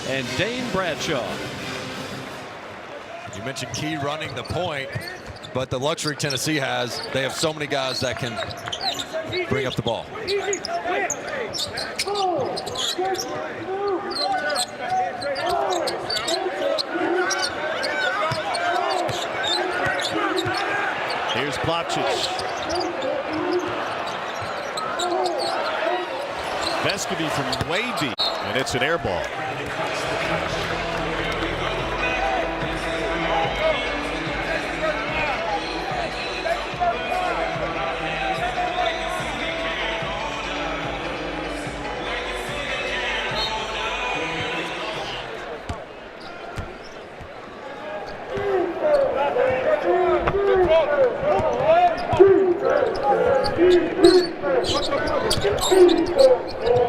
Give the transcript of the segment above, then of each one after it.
and Dane Bradshaw. You mentioned Key running the point, but the luxury Tennessee has, they have so many guys that can bring up the ball. Here's Plavsic. Vescovi from way deep, and it's an air ball.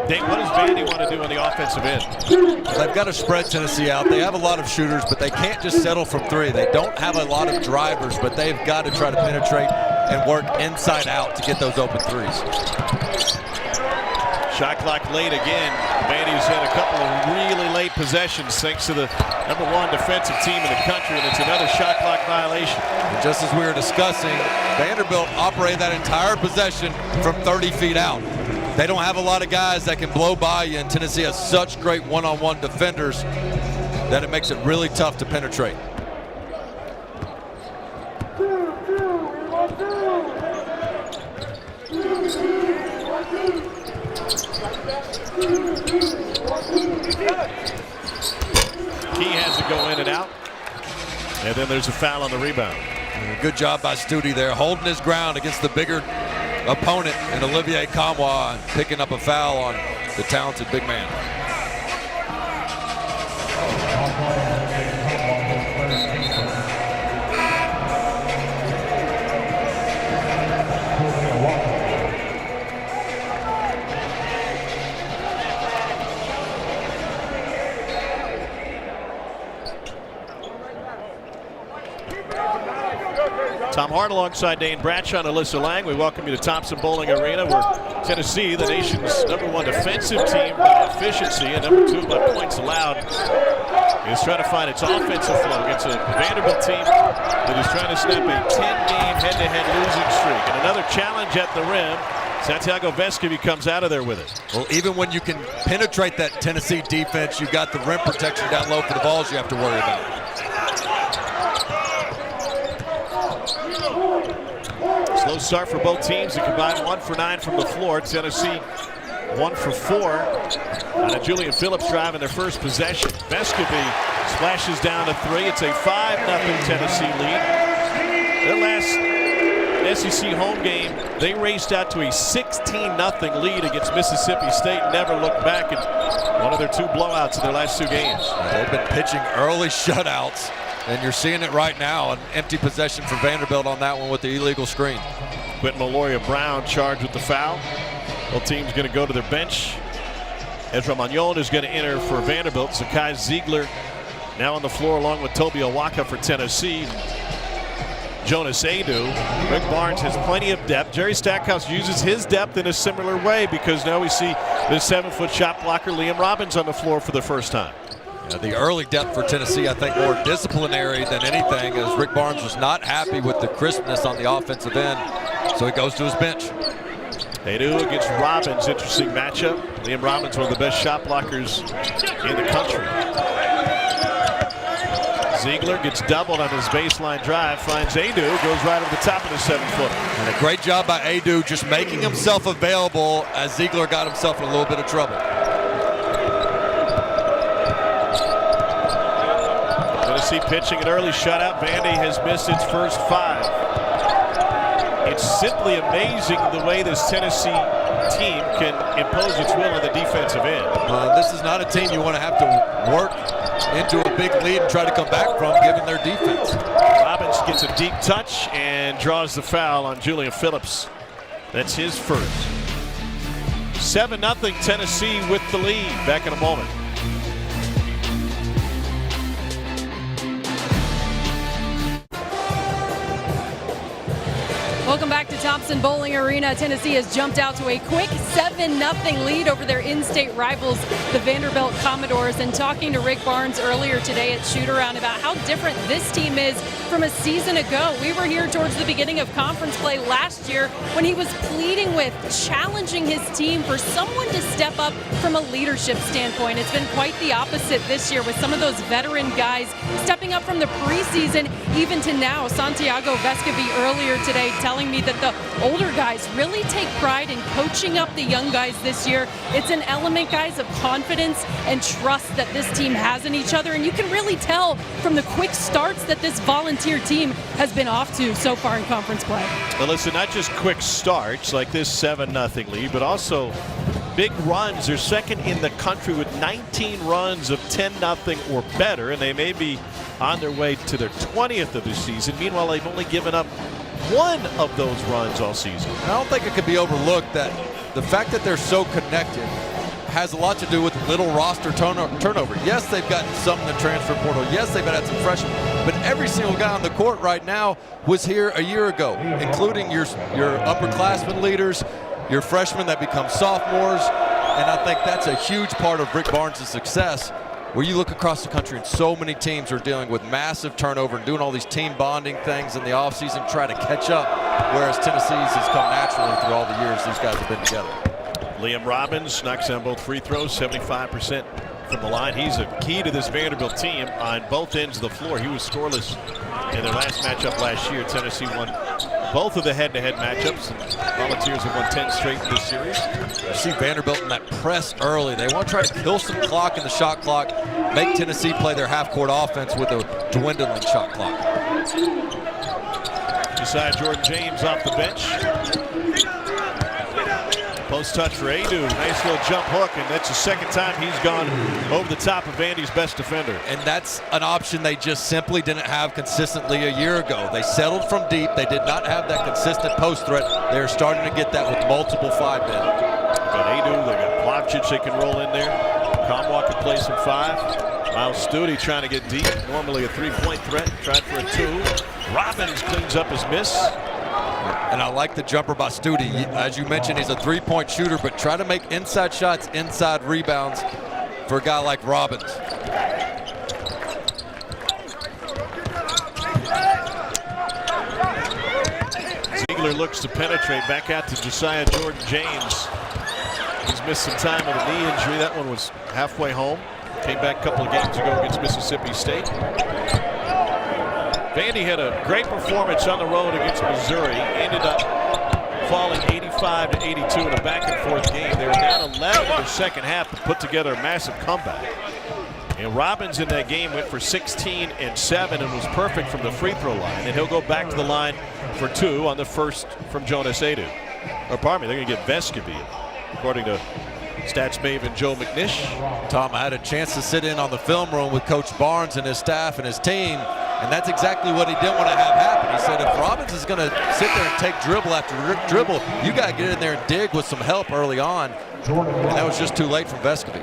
Dave, what does Vandy want to do on the offensive end? They've got to spread Tennessee out. They have a lot of shooters, but they can't just settle from three. They don't have a lot of drivers, but they've got to try to penetrate and work inside out to get those open threes. Shot clock late again. Vandy's had a couple of really late possessions thanks to the #1 defensive team in the country, and it's another shot clock violation. And just as we were discussing, Vanderbilt operated that entire possession from 30 feet out. They don't have a lot of guys that can blow by you, and Tennessee has such great one-on-one defenders that it makes it really tough to penetrate. Key has to go in and out, and then there's a foul on the rebound. And a good job by Stute there, holding his ground against the bigger opponent and Olivier Kamwa, and picking up a foul on the talented big man. Tom Hart alongside Dane Bradshaw and Alyssa Lang. We welcome you to Thompson Bowling Arena, where Tennessee, the nation's #1 defensive team by efficiency and #2 by points allowed, is trying to find its offensive flow against a Vanderbilt team that is trying to snap a 10-game head-to-head losing streak. And another challenge at the rim. Santiago Vescovi comes out of there with it. Well, even when you can penetrate that Tennessee defense, you've got the rim protection down low for the balls you have to worry about. Slow start for both teams. They combined 1 for 9 from the floor. Tennessee 1 for 4 on a Julian Phillips drive in their first possession. Vescovi splashes down to 3. It's a 5-0 Tennessee lead. Their last SEC home game, they raced out to a 16-0 lead against Mississippi State. Never looked back in one of their 2 blowouts in their last 2 games. They've been pitching early shutouts, and you're seeing it right now. An empty possession for Vanderbilt on that one with the illegal screen. Quentin Meloria Brown charged with the foul. Both teams going to go to their bench. Ezra Magnon is going to enter for Vanderbilt. Zakai Ziegler now on the floor along with Toby Owaka for Tennessee. Jonas Adu. Rick Barnes has plenty of depth. Jerry Stackhouse uses his depth in a similar way, because now we see the 7-foot shot blocker Liam Robbins on the floor for the first time. The early depth for Tennessee, I think, more disciplinary than anything, as Rick Barnes was not happy with the crispness on the offensive end, so he goes to his bench. Adu against Robbins, interesting matchup. Liam Robbins, one of the best shot blockers in the country. Ziegler gets doubled on his baseline drive, finds Adu, goes right over the top of the 7-footer. And a great job by Adu just making himself available as Ziegler got himself in a little bit of trouble. Tennessee pitching an early shutout. Vandy has missed its first 5. It's simply amazing the way this Tennessee team can impose its will on the defensive end. This is not a team you want to have to work into a big lead and try to come back from, given their defense. Robbins gets a deep touch and draws the foul on Julian Phillips. That's his first. 7-0 Tennessee with the lead. Back in a moment. Welcome back to Thompson Bowling Arena. Tennessee has jumped out to a quick 7-0 lead over their in-state rivals, the Vanderbilt Commodores. And talking to Rick Barnes earlier today at shoot-around about how different this team is from a season ago. We were here towards the beginning of conference play last year when he was pleading with, challenging his team for someone to step up from a leadership standpoint. It's been quite the opposite this year with some of those veteran guys stepping up from the preseason even to now. Santiago Vescovi earlier today telling me that the older guys really take pride in coaching up the young guys this year. It's an element, guys, of confidence and trust that this team has in each other, and you can really tell from the quick starts that this Volunteer team has been off to so far in conference play. Well, listen, not just quick starts like this 7-0 lead, but also big runs. They're second in the country with 19 runs of 10-0 or better, and they may be on their way to their 20th of the season. Meanwhile, they've only given up one of those runs all season. I don't think it could be overlooked that the fact that they're so connected has a lot to do with little roster turnover. Yes, they've gotten some in the transfer portal. Yes, they've had some freshmen, but every single guy on the court right now was here a year ago, including your upperclassmen leaders, your freshmen that become sophomores, and I think that's a huge part of Rick Barnes' success, where you look across the country and so many teams are dealing with massive turnover and doing all these team bonding things in the offseason, trying to catch up, whereas Tennessee's has come naturally through all the years these guys have been together. Liam Robbins knocks down both free throws, 75% from the line. He's a key to this Vanderbilt team on both ends of the floor. He was scoreless in their last matchup last year. Tennessee won both of the head-to-head matchups, and Volunteers have won 10 straight in this series. You see Vanderbilt in that press early. They want to try to kill some clock in the shot clock, make Tennessee play their half-court offense with a dwindling shot clock. Josiah Jordan-James off the bench. Post touch for Adu. Nice little jump hook, and that's the second time he's gone over the top of Vandy's best defender. And that's an option they just simply didn't have consistently a year ago. They settled from deep. They did not have that consistent post threat. They're starting to get that with multiple 5-men. Got Adu, they got Plavcic they can roll in there. Comwalk can play some 5. Miles Studi trying to get deep. Normally a 3-point threat. Tried for a 2. Robbins cleans up his miss. And I like the jumper by Studi. As you mentioned, he's a 3-point shooter, but try to make inside shots, inside rebounds for a guy like Robbins. Ziegler looks to penetrate back out to Josiah Jordan-James. He's missed some time with a knee injury. That one was halfway home. Came back a couple of games ago against Mississippi State. Vandy had a great performance on the road against Missouri. Ended up falling 85-82 in a back-and-forth game. They were down 11 in the second half but put together a massive comeback. And Robbins in that game went for 16 and 7 and was perfect from the free throw line. And he'll go back to the line for 2 on the first from Jonas Adu. Or pardon me, they're going to get Vescovi, according to Stats maven Joe McNish. Tom, I had a chance to sit in on the film room with Coach Barnes and his staff and his team, and that's exactly what he didn't want to have happen. He said if Robbins is going to sit there and take dribble after dribble, you got to get in there and dig with some help early on, and that was just too late from Vescovi.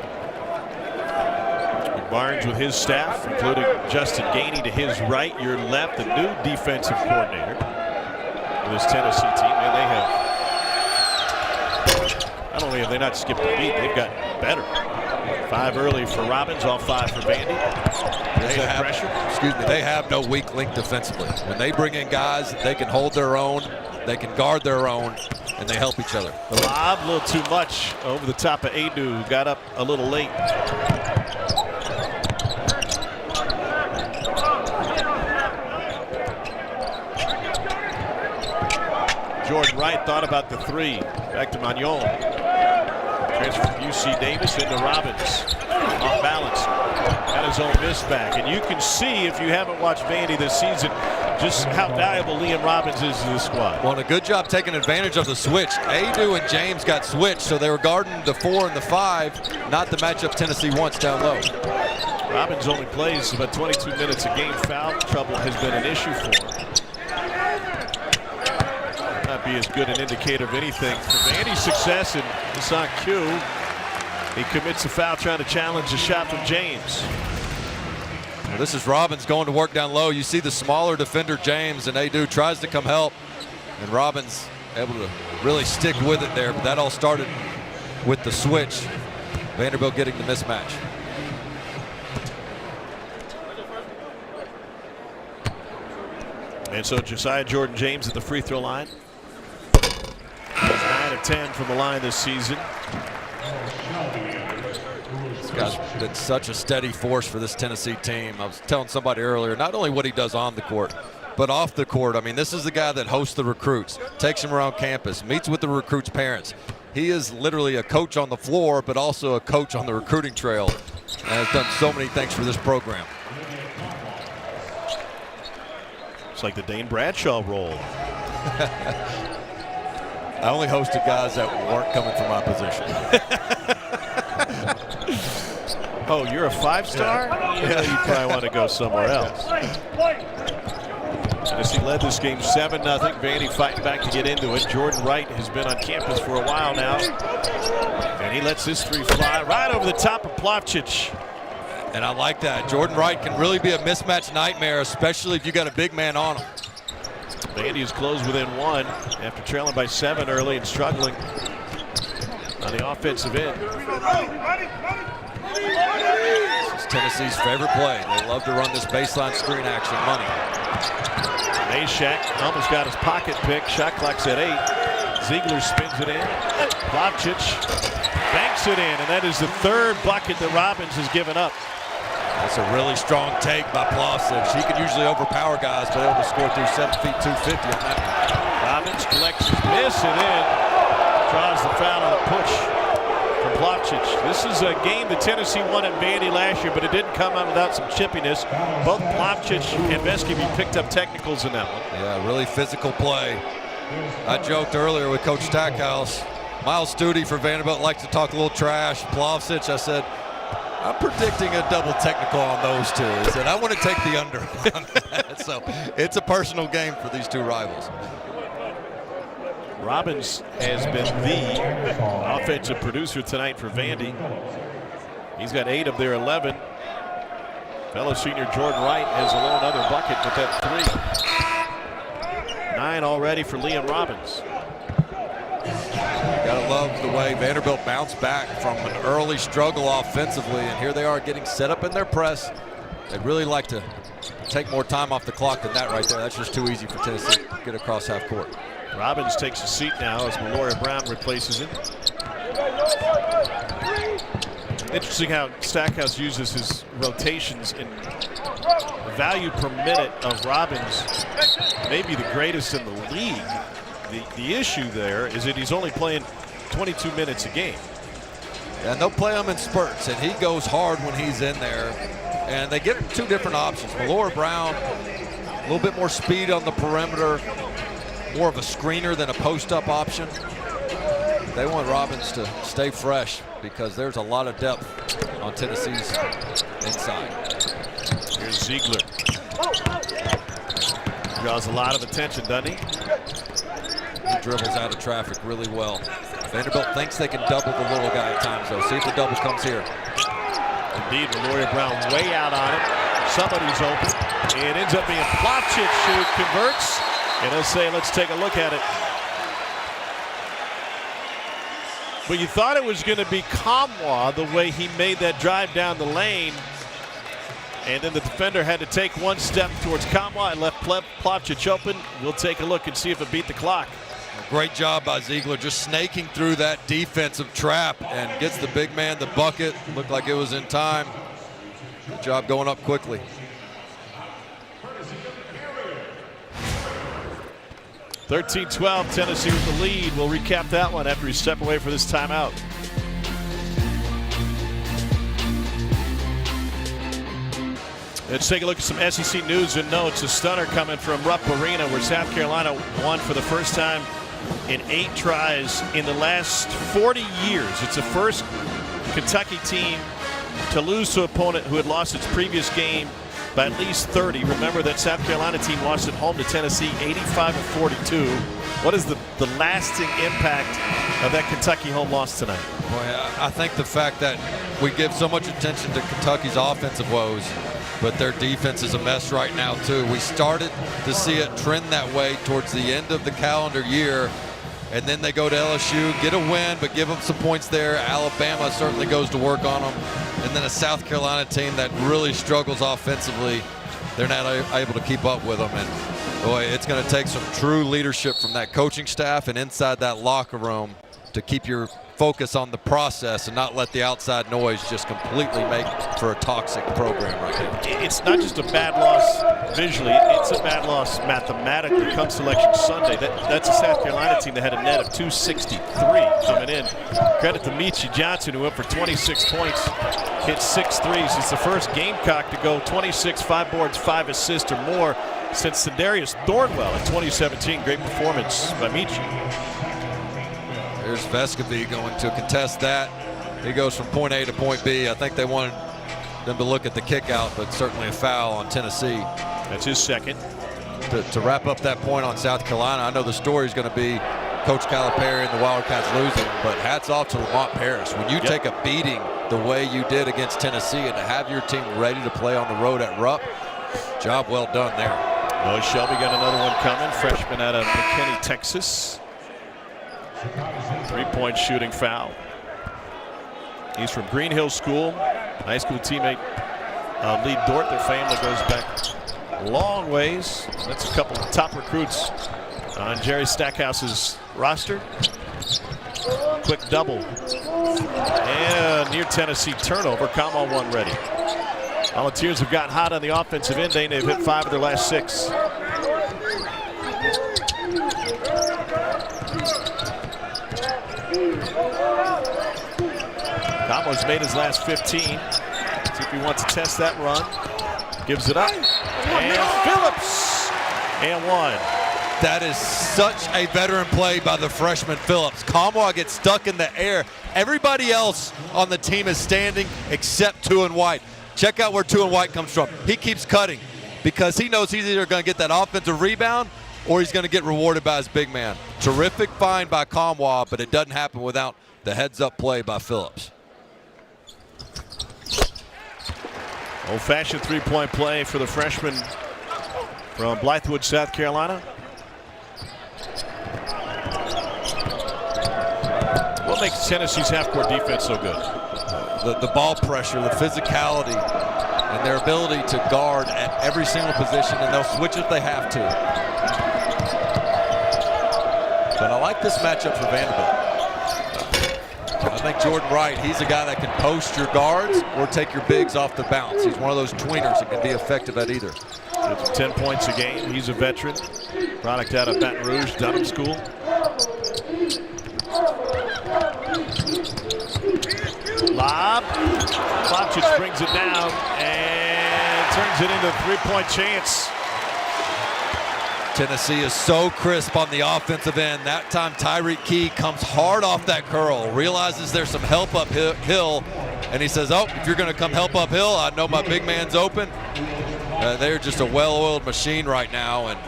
Barnes with his staff, including Justin Gainey to his right, your left, the new defensive coordinator with this Tennessee team. And they have, not only have they not skipped a beat, they've gotten better. 5 early for Robbins, all 5 for Vandy. They have no weak link defensively. When they bring in guys, they can hold their own, they can guard their own, and they help each other. The lob, a little too much over the top of Adu, who got up a little late. Jordan Wright thought about the 3. Back to Magnon. Transfer from UC Davis into Robbins. Off balance. Got his own miss back. And you can see, if you haven't watched Vandy this season, just how valuable Liam Robbins is to this squad. Well, and a good job taking advantage of the switch. Adu and James got switched, so they were guarding the 4 and the 5, not the matchup Tennessee wants down low. Robbins only plays about 22 minutes a game. Foul trouble has been an issue for him. Not be as good an indicator of anything for Vandy's success, and it's on cue. He commits a foul trying to challenge a shot from James. Well, this is Robbins going to work down low. You see the smaller defender James, and Adu tries to come help. And Robbins able to really stick with it there, but that all started with the switch. Vanderbilt getting the mismatch. And so Josiah Jordan-James at the free throw line. He's 9 of 10 from the line this season. This guy's been such a steady force for this Tennessee team. I was telling somebody earlier, not only what he does on the court, but off the court. I mean, this is the guy that hosts the recruits, takes them around campus, meets with the recruits' parents. He is literally a coach on the floor, but also a coach on the recruiting trail, and has done so many things for this program. It's like the Dane Bradshaw role. I only hosted guys that weren't coming from my position. Oh, you're a 5-star? Yeah, you probably want to go somewhere else. Tennessee led this game 7-0. Vandy fighting back to get into it. Jordan Wright has been on campus for a while now. And he lets this three fly right over the top of Plavsic. And I like that. Jordan Wright can really be a mismatch nightmare, especially if you got a big man on him. Vandy is closed within 1 after trailing by 7 early and struggling on the offensive end. This is Tennessee's favorite play. They love to run this baseline screen action money. Mashack almost got his pocket pick. Shot clock's at 8. Ziegler spins it in. Plavsic banks it in, and that is the 3rd bucket that Robbins has given up. That's a really strong take by Plavsic. He can usually overpower guys, but able to score through 7 feet 250 on that one. Robbins collects his miss and in. Draws the foul on a push from Plavsic. This is a game that Tennessee won at Vandy last year, but it didn't come out without some chippiness. Both Plavsic and Vescovi picked up technicals in that one. Yeah, really physical play. I joked earlier with Coach Stackhouse. Miles Studi for Vanderbilt likes to talk a little trash. Plavsic, I said, I'm predicting a double technical on those two. He said, I want to take the under on that. So it's a personal game for these two rivals. Robbins has been the offensive producer tonight for Vandy. He's got 8 of their 11. Fellow senior Jordan Wright has alone another bucket with that 3. 9 already for Liam Robbins. Gotta love the way Vanderbilt bounced back from an early struggle offensively, and here they are getting set up in their press. They'd really like to take more time off the clock than that right there. That's just too easy for Tennessee to get across half court. Robbins takes a seat now as Mallory Brown replaces him. Interesting how Stackhouse uses his rotations, and the value per minute of Robbins may be the greatest in the league. The issue there is that he's only playing 22 minutes a game. And they'll play him in spurts, and he goes hard when he's in there. And they get 2 different options. Mallory Brown, a little bit more speed on the perimeter, more of a screener than a post-up option. They want Robbins to stay fresh because there's a lot of depth on Tennessee's inside. Here's Ziegler. Draws a lot of attention, doesn't he? He dribbles out of traffic really well. Vanderbilt thinks they can double the little guy at times, though. See if the double comes here. Indeed, Mallory Brown way out on it. Somebody's open. It ends up being Plavsic who converts. And they'll say, let's take a look at it. But you thought it was going to be Kamwa the way he made that drive down the lane. And then the defender had to take one step towards Kamwa and left Plavsic open. We'll take a look and see if it beat the clock. Great job by Ziegler, just snaking through that defensive trap and gets the big man the bucket. Looked like it was in time. Good job going up quickly. (13-12), Tennessee with the lead. We'll recap that one after we step away for this timeout. Let's take a look at some SEC news and notes. A stunner coming from Rupp Arena, where South Carolina won for the first time in 8 tries in the last 40 years. It's the first Kentucky team to lose to an opponent who had lost its previous game by at least 30. Remember that South Carolina team lost at home to Tennessee 85-42. What is the lasting impact of that Kentucky home loss tonight? Boy, I think the fact that we give so much attention to Kentucky's offensive woes, but their defense is a mess right now too. We started to see it trend that way towards the end of the calendar year, and then they go to LSU, get a win, but give them some points there. Alabama certainly goes to work on them, and then a South Carolina team that really struggles offensively. They're not able to keep up with them, and boy, it's going to take some true leadership from that coaching staff and inside that locker room to keep your focus on the process and not let the outside noise just completely make for a toxic program right now. It's not just a bad loss visually, it's a bad loss mathematically come Selection Sunday. That's a South Carolina team that had a net of 263 coming in. Credit to Michi Johnson, who went for 26 points, hit 6 threes. He's the first Gamecock to go 26, 5 boards, 5 assists or more since Darius Thornwell in 2017. Great performance by Michi. Here's Vescovy going to contest that. He goes from point A to point B. I think they wanted them to look at the kick out, but certainly a foul on Tennessee. That's his second. To wrap up that point on South Carolina, I know the story is going to be Coach Calipari and the Wildcats losing, but hats off to Lamont Paris. When you take a beating the way you did against Tennessee and to have your team ready to play on the road at Rupp, job well done there. Noah Shelby got another one coming, freshman out of McKinney, Texas. 3-point shooting foul. He's from Green Hill School. High school teammate Lee Dort. Their family goes back a long ways. That's a couple of top recruits on Jerry Stackhouse's roster. Quick double. And near Tennessee turnover. Como one ready. Volunteers have gotten hot on the offensive end. They've hit 5 of their last 6. Camo's made his last 15. See if he wants to test that run. Gives it up. And Phillips. And one. That is such a veteran play by the freshman Phillips. Kamwa gets stuck in the air. Everybody else on the team is standing except Two and White. Check out where Two and White comes from. He keeps cutting because he knows he's either going to get that offensive rebound or he's going to get rewarded by his big man. Terrific find by Kamwa, but it doesn't happen without the heads-up play by Phillips. Old-fashioned three-point play for the freshman from Blythewood, South Carolina. What makes Tennessee's half-court defense so good? The ball pressure, the physicality, and their ability to guard at every single position, and they'll switch if they have to. But I like this matchup for Vanderbilt. I think Jordan Wright, he's a guy that can post your guards or take your bigs off the bounce. He's one of those tweeners that can be effective at either. Gets 10 points a game. He's a veteran. Product out of Baton Rouge, Dunham School. Lob. Klopchich brings it down and turns it into a three-point chance. Tennessee is so crisp on the offensive end. That time Tyreek Key comes hard off that curl, realizes there's some help uphill, and he says, oh, if you're going to come help uphill, I know my big man's open. They're just a well-oiled machine right now, and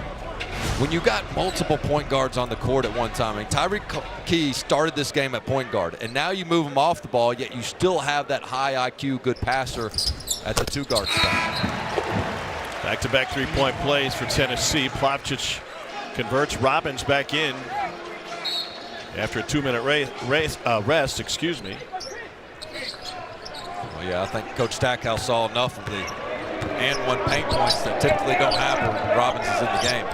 when you got multiple point guards on the court at one time, I mean, Tyreek Key started this game at point guard, and now you move him off the ball, yet you still have that high IQ, good passer at the two-guard spot. Back-to-back three-point plays for Tennessee. Klopchich converts. Robbins back in after a 2-minute rest. Excuse me. Well, yeah, I think Coach Stackhouse saw enough of the and-one paint points that typically don't happen when Robbins is in the game.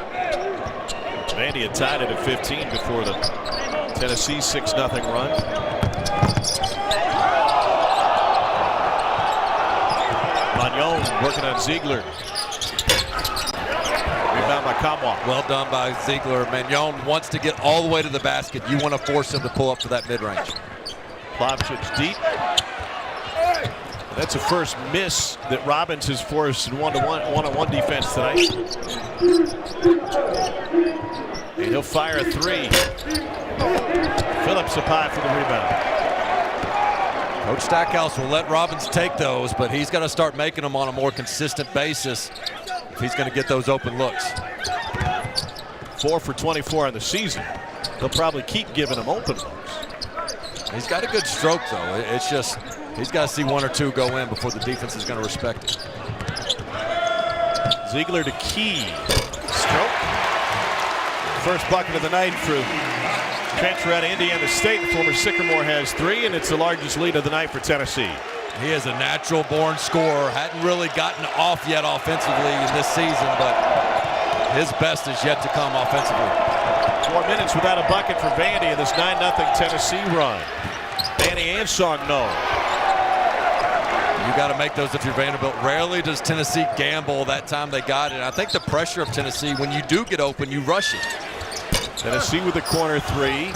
Vandy had tied it at 15 before the Tennessee 6-0 run. Magnon working on Ziegler. Rebound by Kamwa. Well done by Ziegler. Magnon wants to get all the way to the basket. You want to force him to pull up for that mid-range. Klopchich deep. That's a first miss that Robbins has forced in one-on-one defense tonight. And he'll fire a three. Phillips up high for the rebound. Coach Stackhouse will let Robbins take those, but he's got to start making them on a more consistent basis if he's going to get those open looks. 4 for 24 on the season. They'll probably keep giving him open looks. He's got a good stroke, though. It's just he's got to see one or two go in before the defense is going to respect it. Ziegler to Key. Stroke. First bucket of the night for transfer out of Indiana State. Former Sycamore has 3, and it's the largest lead of the night for Tennessee. He is a natural-born scorer. Hadn't really gotten off yet offensively in this season, but his best is yet to come offensively. 4 minutes without a bucket for Vandy in this 9-0 Tennessee run. Vandy and Song no. You got to make those if you're Vanderbilt. Rarely does Tennessee gamble that time they got it. I think the pressure of Tennessee, when you do get open, you rush it. Tennessee with the corner 3.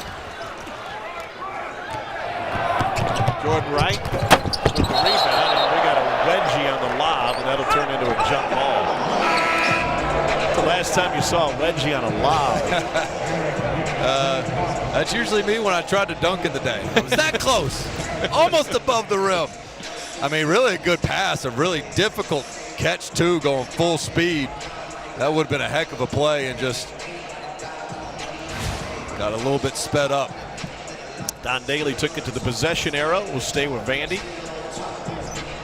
Jordan Wright with the rebound, and we got a wedgie on the lob, and that'll turn into a jump ball. That's the last time you saw a wedgie on a lob. That's usually me when I tried to dunk in the day. It was that close, almost above the rim. I mean, really a good pass, a really difficult catch too, going full speed. That would have been a heck of a play, and just got a little bit sped up. Don Daly took it to the possession arrow. Will stay with Vandy.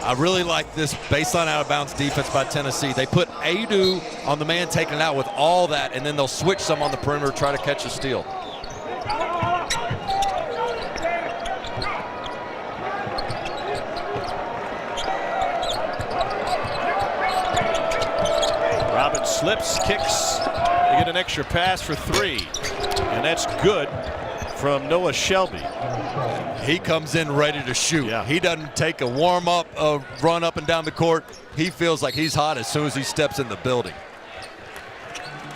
I really like this baseline out of bounds defense by Tennessee. They put Adu on the man taking it out with all that, and then they'll switch some on the perimeter, try to catch a steal. Robbins slips, kicks. They get an extra pass for 3, and that's good from Noah Shelby. He comes in ready to shoot. Yeah. He doesn't take a warm-up, run up and down the court. He feels like he's hot as soon as he steps in the building.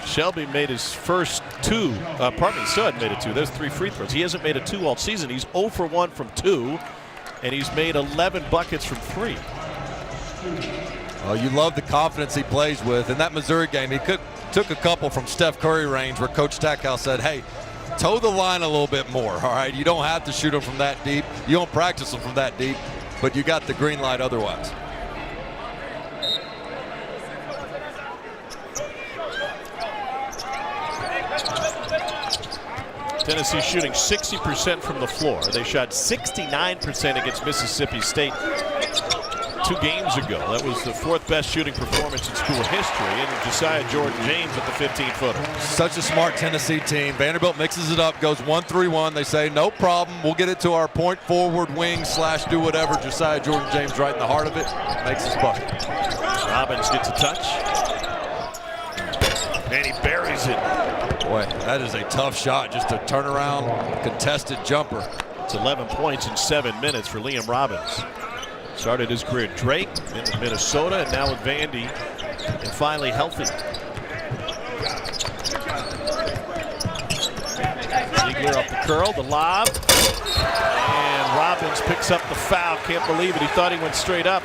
Shelby made his first 2. Still hadn't made a 2. There's 3 free throws. He hasn't made a 2 all season. He's 0 for 1 from 2, and he's made 11 buckets from 3. Well, you love the confidence he plays with. In that Missouri game, he took a couple from Steph Curry range where Coach Stackhouse said, hey, toe the line a little bit more, all right? You don't have to shoot them from that deep. You don't practice them from that deep, but you got the green light otherwise. Tennessee shooting 60% from the floor. They shot 69% against Mississippi State 2 games ago. That was the 4th best shooting performance in school history, and Josiah Jordan-James at the 15-footer. Such a smart Tennessee team. Vanderbilt mixes it up, goes 1-3-1. They say, no problem. We'll get it to our point forward wing / do whatever. Josiah Jordan-James right in the heart of it. Makes his bucket. Robbins gets a touch. And he buries it. Boy, that is a tough shot. Just a turnaround, contested jumper. It's 11 points in 7 minutes for Liam Robbins. Started his career at Drake, then to Minnesota, and now with Vandy, and finally healthy. Ziegler up the curl, the lob, and Robbins picks up the foul. Can't believe it. He thought he went straight up.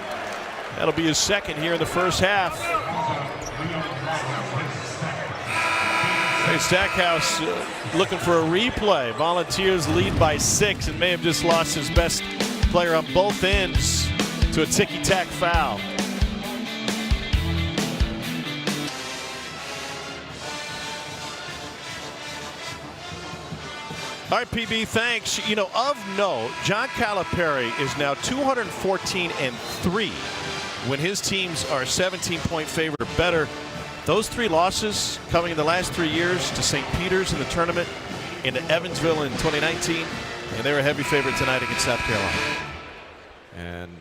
That'll be his 2nd here in the first half. Hey, Stackhouse looking for a replay. Volunteers lead by 6 and may have just lost his best player on both ends to a ticky-tack foul. All right, PB, thanks. You know, of note, John Calipari is now 214-3 when his teams are 17-point favorite or better. Those 3 losses coming in the last 3 years to St. Peter's in the tournament, into Evansville in 2019, and they're a heavy favorite tonight against South Carolina. And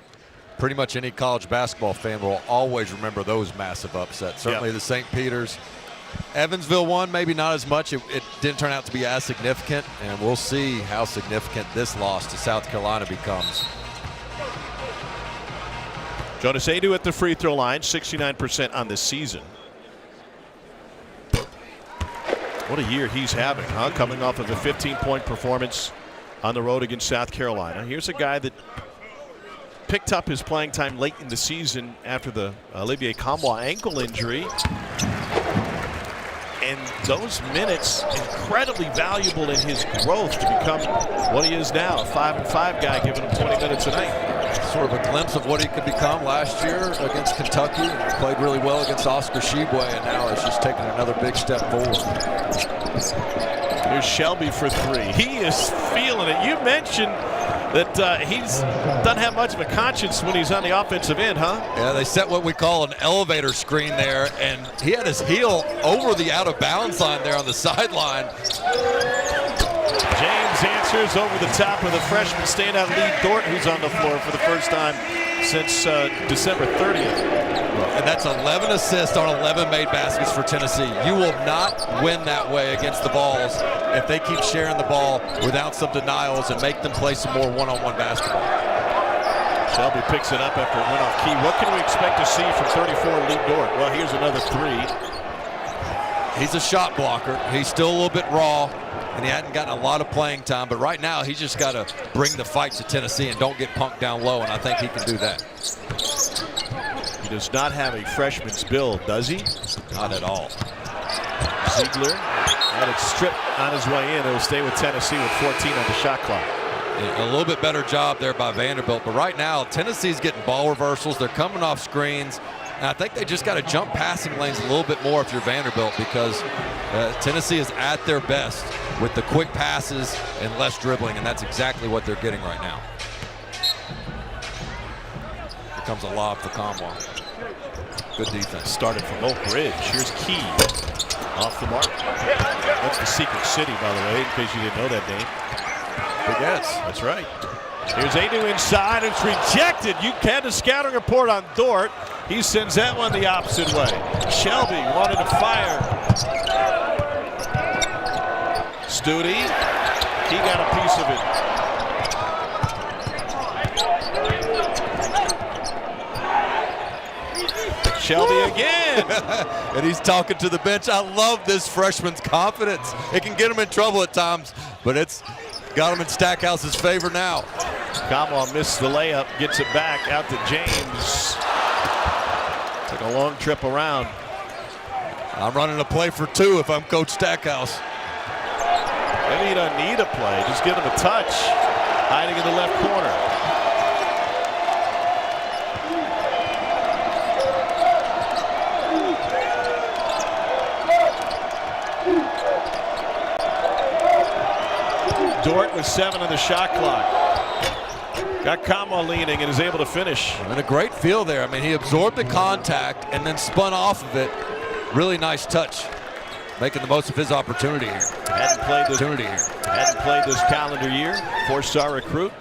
pretty much any college basketball fan will always remember those massive upsets. Certainly the St. Peter's. Evansville won, maybe not as much. It didn't turn out to be as significant, and we'll see how significant this loss to South Carolina becomes. Jonas Adu at the free throw line, 69% on this season. What a year he's having, huh? Coming off of a 15-point performance on the road against South Carolina. Here's a guy that picked up his playing time late in the season after the Olivier Kamwa ankle injury. And those minutes incredibly valuable in his growth to become what he is now, a 5-and-5 guy, giving him 20 minutes a night. Sort of a glimpse of what he could become last year against Kentucky. Played really well against Oscar Tshiebwe, and now is just taking another big step forward. Here's Shelby for 3. He is feeling it. You mentioned that he's doesn't have much of a conscience when he's on the offensive end, huh? Yeah, they set what we call an elevator screen there, and he had his heel over the out-of-bounds line there on the sideline. James answers over the top of the freshman standout Lee Dort, who's on the floor for the first time since December 30th. And that's 11 assists on 11 made baskets for Tennessee. You will not win that way against the Vols if they keep sharing the ball without some denials and make them play some more one-on-one basketball. Shelby picks it up after it went off key. What can we expect to see from 34 Lee Dort? Well, here's another three. He's a shot blocker. He's still a little bit raw, and he hadn't gotten a lot of playing time. But right now, he's just got to bring the fight to Tennessee and don't get punked down low, and I think he can do that. He does not have a freshman's build, does he? Not at all. Ziegler had it stripped on his way in. He'll stay with Tennessee with 14 on the shot clock. A little bit better job there by Vanderbilt, but right now Tennessee's getting ball reversals. They're coming off screens, and I think they just got to jump passing lanes a little bit more if you're Vanderbilt, because Tennessee is at their best with the quick passes and less dribbling, and that's exactly what they're getting right now. Here comes a lob for Conwell. Good defense. Started from Oak Ridge. Here's Key off the mark. That's the Secret City, by the way, in case you didn't know that name. Big S. That's right. Here's Adu inside. It's rejected. You had a scouting report on Dort. He sends that one the opposite way. Shelby wanted to fire. Studi. He got a piece of it. Shelby again. And he's talking to the bench. I love this freshman's confidence. It can get him in trouble at times, but it's got him in Stackhouse's favor now. Conwell missed the layup, gets it back out to James. Took a long trip around. I'm running a play for two if I'm Coach Stackhouse. Maybe he doesn't need a play. Just give him a touch. Hiding in the left corner. Dort with 7 on the shot clock. Got Conwell leaning and is able to finish. And a great feel there. I mean, he absorbed the contact and then spun off of it. Really nice touch. Making the most of his opportunity here. Hadn't played this calendar year. 4-star recruit.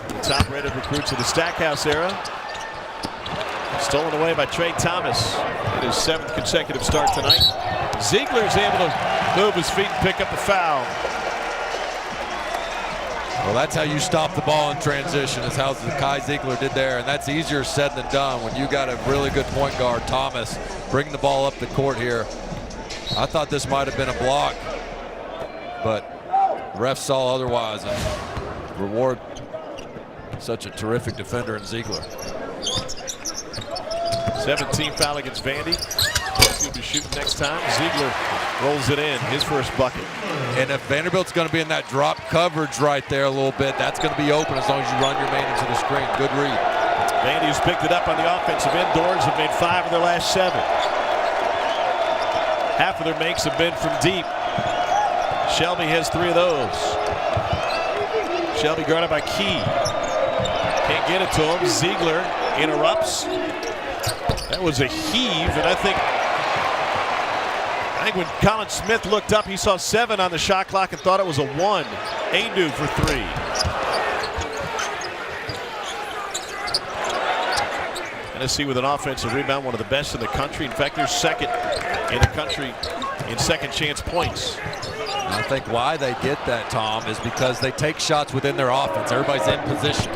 The top-rated recruits of the Stackhouse era. Stolen away by Trey Thomas in his 7th consecutive start tonight. Ziegler's able to move his feet and pick up the foul. Well, that's how you stop the ball in transition, is how Kai Ziegler did there, and that's easier said than done when you got a really good point guard, Thomas, bring the ball up the court here. I thought this might have been a block, but the refs saw otherwise and reward such a terrific defender in Ziegler. 17 foul against Vandy. He'll be shooting next time. Ziegler rolls it in, his first bucket. And if Vanderbilt's going to be in that drop coverage right there a little bit, that's going to be open as long as you run your man into the screen. Good read. Vandy's picked it up on the offensive end. Doors have made 5 of their last 7. Half of their makes have been from deep. Shelby has 3 of those. Shelby guarded by Key. Can't get it to him. Ziegler interrupts. That was a heave, and I think when Colin Smith looked up, he saw 7 on the shot clock and thought it was a 1. Adu for 3. Tennessee with an offensive rebound, one of the best in the country. In fact, they're second in the country in second chance points. I think why they get that, Tom, is because they take shots within their offense. Everybody's in position.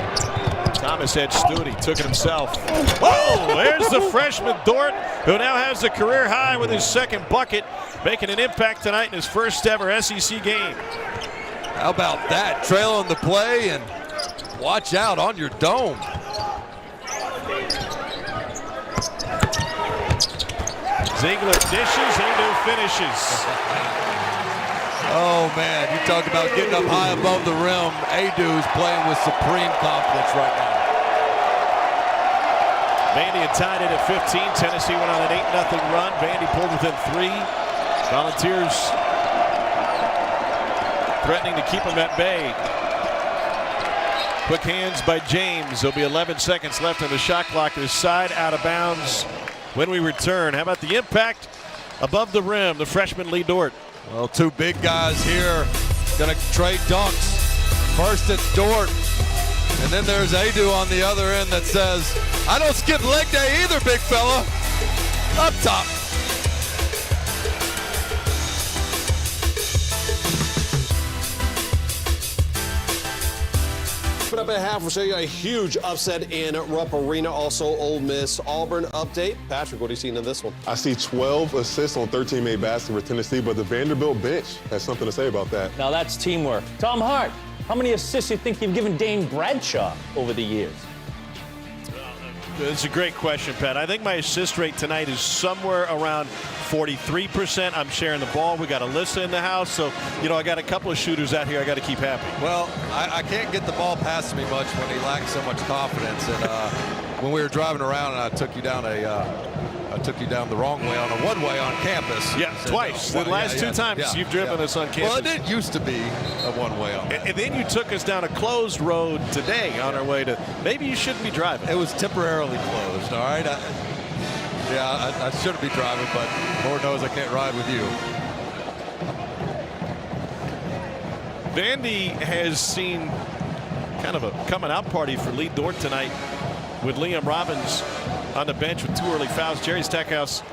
Thomas had Studi, took it himself. Whoa, there's the freshman Dort, who now has a career high with his 2nd bucket, making an impact tonight in his first ever SEC game. How about that? Trailing the play, and watch out on your dome. Ziegler dishes, Adu finishes. Oh man, you talk about getting up high above the rim. Adu's playing with supreme confidence right now. Vandy had tied it at 15. Tennessee went on an 8-0 run. Vandy pulled within 3. Volunteers threatening to keep them at bay. Quick hands by James. There'll be 11 seconds left on the shot clock. This side out of bounds when we return. How about the impact above the rim? The freshman Lee Dort. Well, two big guys here going to trade dunks. First it's Dort, and then there's Adu on the other end that says, I don't skip leg day either, big fella. Up top. But up at half, we'll show you a huge upset in Rupp Arena. Also, Ole Miss Auburn update. Patrick, what do you see in this one? I see 12 assists on 13 made baskets for Tennessee, but the Vanderbilt bench has something to say about that. Now that's teamwork. Tom Hart, how many assists do you think you've given Dane Bradshaw over the years? It's a great question, Pat. I think my assist rate tonight is somewhere around 43%. I'm sharing the ball. We got Alyssa in the house, so I got a couple of shooters out here I got to keep happy. Well, I can't get the ball past me much when he lacks so much confidence. And when we were driving around, and I took you down the wrong way on a one-way on campus. Yeah, twice. The last two times you've driven us on campus. Well, it did used to be a one-way on. And then you took us down a closed road today on our way to. Maybe you shouldn't be driving. It was temporarily closed. All right. I shouldn't be driving, but Lord knows I can't ride with you. Vandy has seen kind of a coming out party for Lee Dort tonight with Liam Robbins on the bench with 2 early fouls. Jerry Stackhouse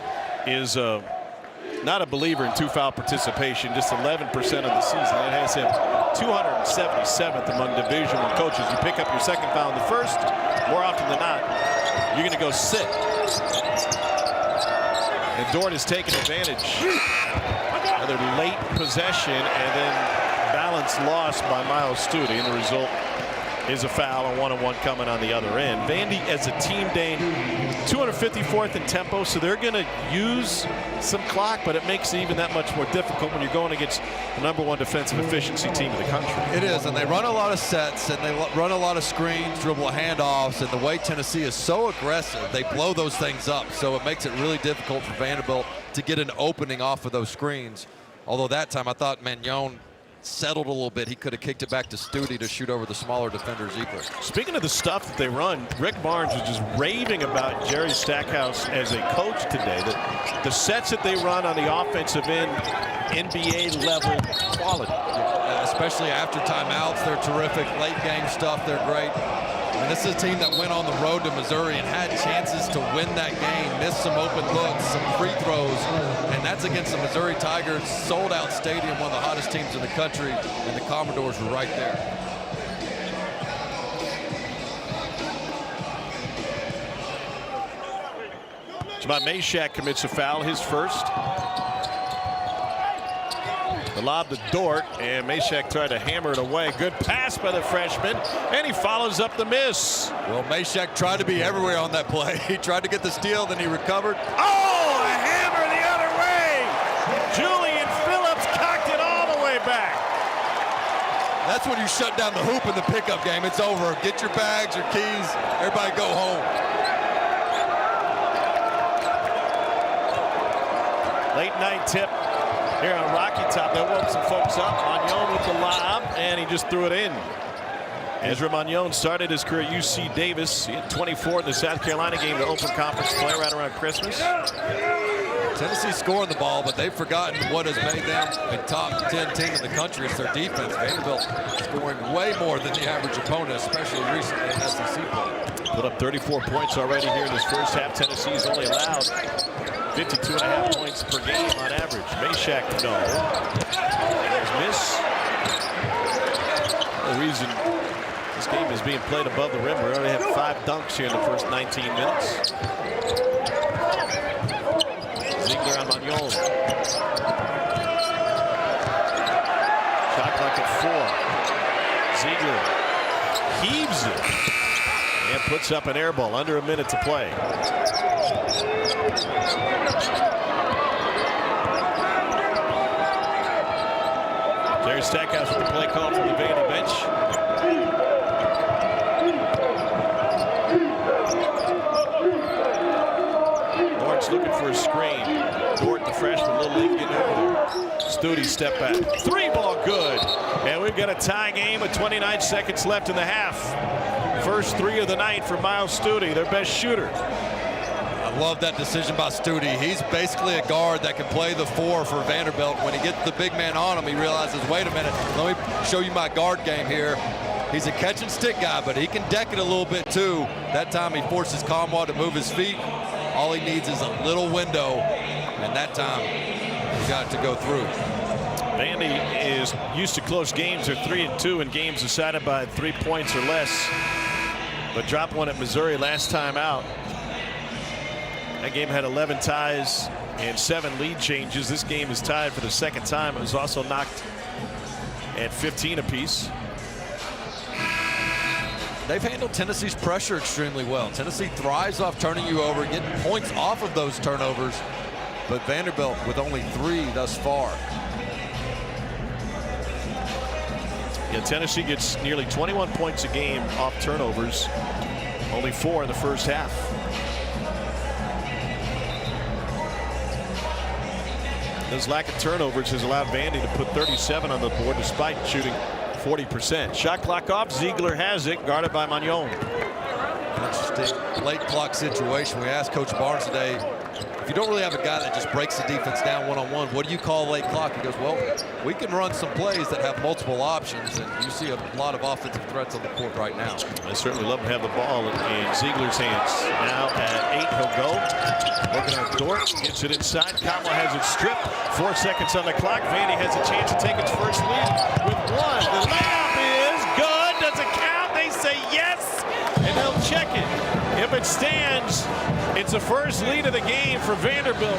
is not a believer in 2 foul participation, just 11% of the season. That has him 277th among Division I coaches. You pick up your second foul in the first, more often than not, you're going to go sit. And Dort has taken advantage. Another late possession and then balance lost by Miles Studi, and the result is a foul, a one-on-one coming on the other end. Vandy as a team, Dane, 254th in tempo, so they're going to use some clock, but it makes it even that much more difficult when you're going against the #1 defensive efficiency team in the country. It is, and they run a lot of sets, and they run a lot of screens, dribble handoffs, and the way Tennessee is so aggressive, they blow those things up, so it makes it really difficult for Vanderbilt to get an opening off of those screens. Although that time I thought Magnon settled a little bit. He could have kicked it back to Studi to shoot over the smaller defender Ziegler. Speaking of the stuff that they run, Rick Barnes was just raving about Jerry Stackhouse as a coach today. The sets that they run on the offensive end, NBA level quality. Especially after timeouts, they're terrific. Late game stuff, they're great. And this is a team that went on the road to Missouri and had chances to win that game, missed some open looks, some free throws, and that's against the Missouri Tigers, sold-out stadium, one of the hottest teams in the country, and the Commodores were right there. Jamal Meshack commits a foul, his first. The lob to Dort, and Meshack tried to hammer it away. Good pass by the freshman, and he follows up the miss. Well, Meshack tried to be everywhere on that play. He tried to get the steal, then he recovered. Oh, a hammer the other way. Julian Phillips cocked it all the way back. That's when you shut down the hoop in the pickup game. It's over. Get your bags, your keys. Everybody go home. Late night tip here on Rocky Top. That woke some folks up. Magnon with the lob, and he just threw it in. Ezra Magnon started his career at UC Davis. He had 24 in the South Carolina game to open conference play right around Christmas. Tennessee scoring the ball, but they've forgotten what has made them a top 10 team in the country. It's their defense. Vanderbilt scoring way more than the average opponent, especially recently in SEC play. Put up 34 points already here in this first half. Tennessee's only allowed 52.5 points per game on average. Meshack, no. There's miss. The reason this game is being played above the rim, we already had 5 dunks here in the first 19 minutes. Ziegler on Magnon. Shot clock at 4. Ziegler heaves it and puts up an air ball. Under a minute to play. Jerry Stackhouse with the play call from the Vandy bench. Lawrence looking for a screen. Dort, the freshman, little league getting over there. Studi step back. 3 ball good. And we've got a tie game with 29 seconds left in the half. First 3 of the night for Miles Stute, their best shooter. I love that decision by Stute. He's basically a guard that can play the 4 for Vanderbilt. When he gets the big man on him, he realizes, wait a minute, let me show you my guard game here. He's a catch and stick guy, but he can deck it a little bit too. That time he forces Kamwa to move his feet. All he needs is a little window, and that time he got it to go through. Vandy is used to close games. They're 3-2 in games decided by 3 points or less, but dropped one at Missouri last time out. That game had 11 ties and 7 lead changes. This game is tied for the second time. It was also knocked at 15 apiece. They've handled Tennessee's pressure extremely well. Tennessee thrives off turning you over, getting points off of those turnovers, but Vanderbilt with only 3 thus far. Yeah, Tennessee gets nearly 21 points a game off turnovers, only 4 in the first half. This lack of turnovers has allowed Vandy to put 37 on the board despite shooting 40%. Shot clock off. Ziegler has it, guarded by Magnon. Interesting late clock situation. We asked Coach Barnes today, if you don't really have a guy that just breaks the defense down one-on-one, what do you call late clock? He goes, well, we can run some plays that have multiple options, and you see a lot of offensive threats on the court right now. I certainly love to have the ball in Ziegler's hands. Now at 8, he'll go. Working on Dort, gets it inside. Kamwa has it stripped. 4 seconds on the clock. Vandy has a chance to take its first lead with 1. The layup is good. Does it count? They say yes, and they'll check it. If it stands, it's the first lead of the game for Vanderbilt.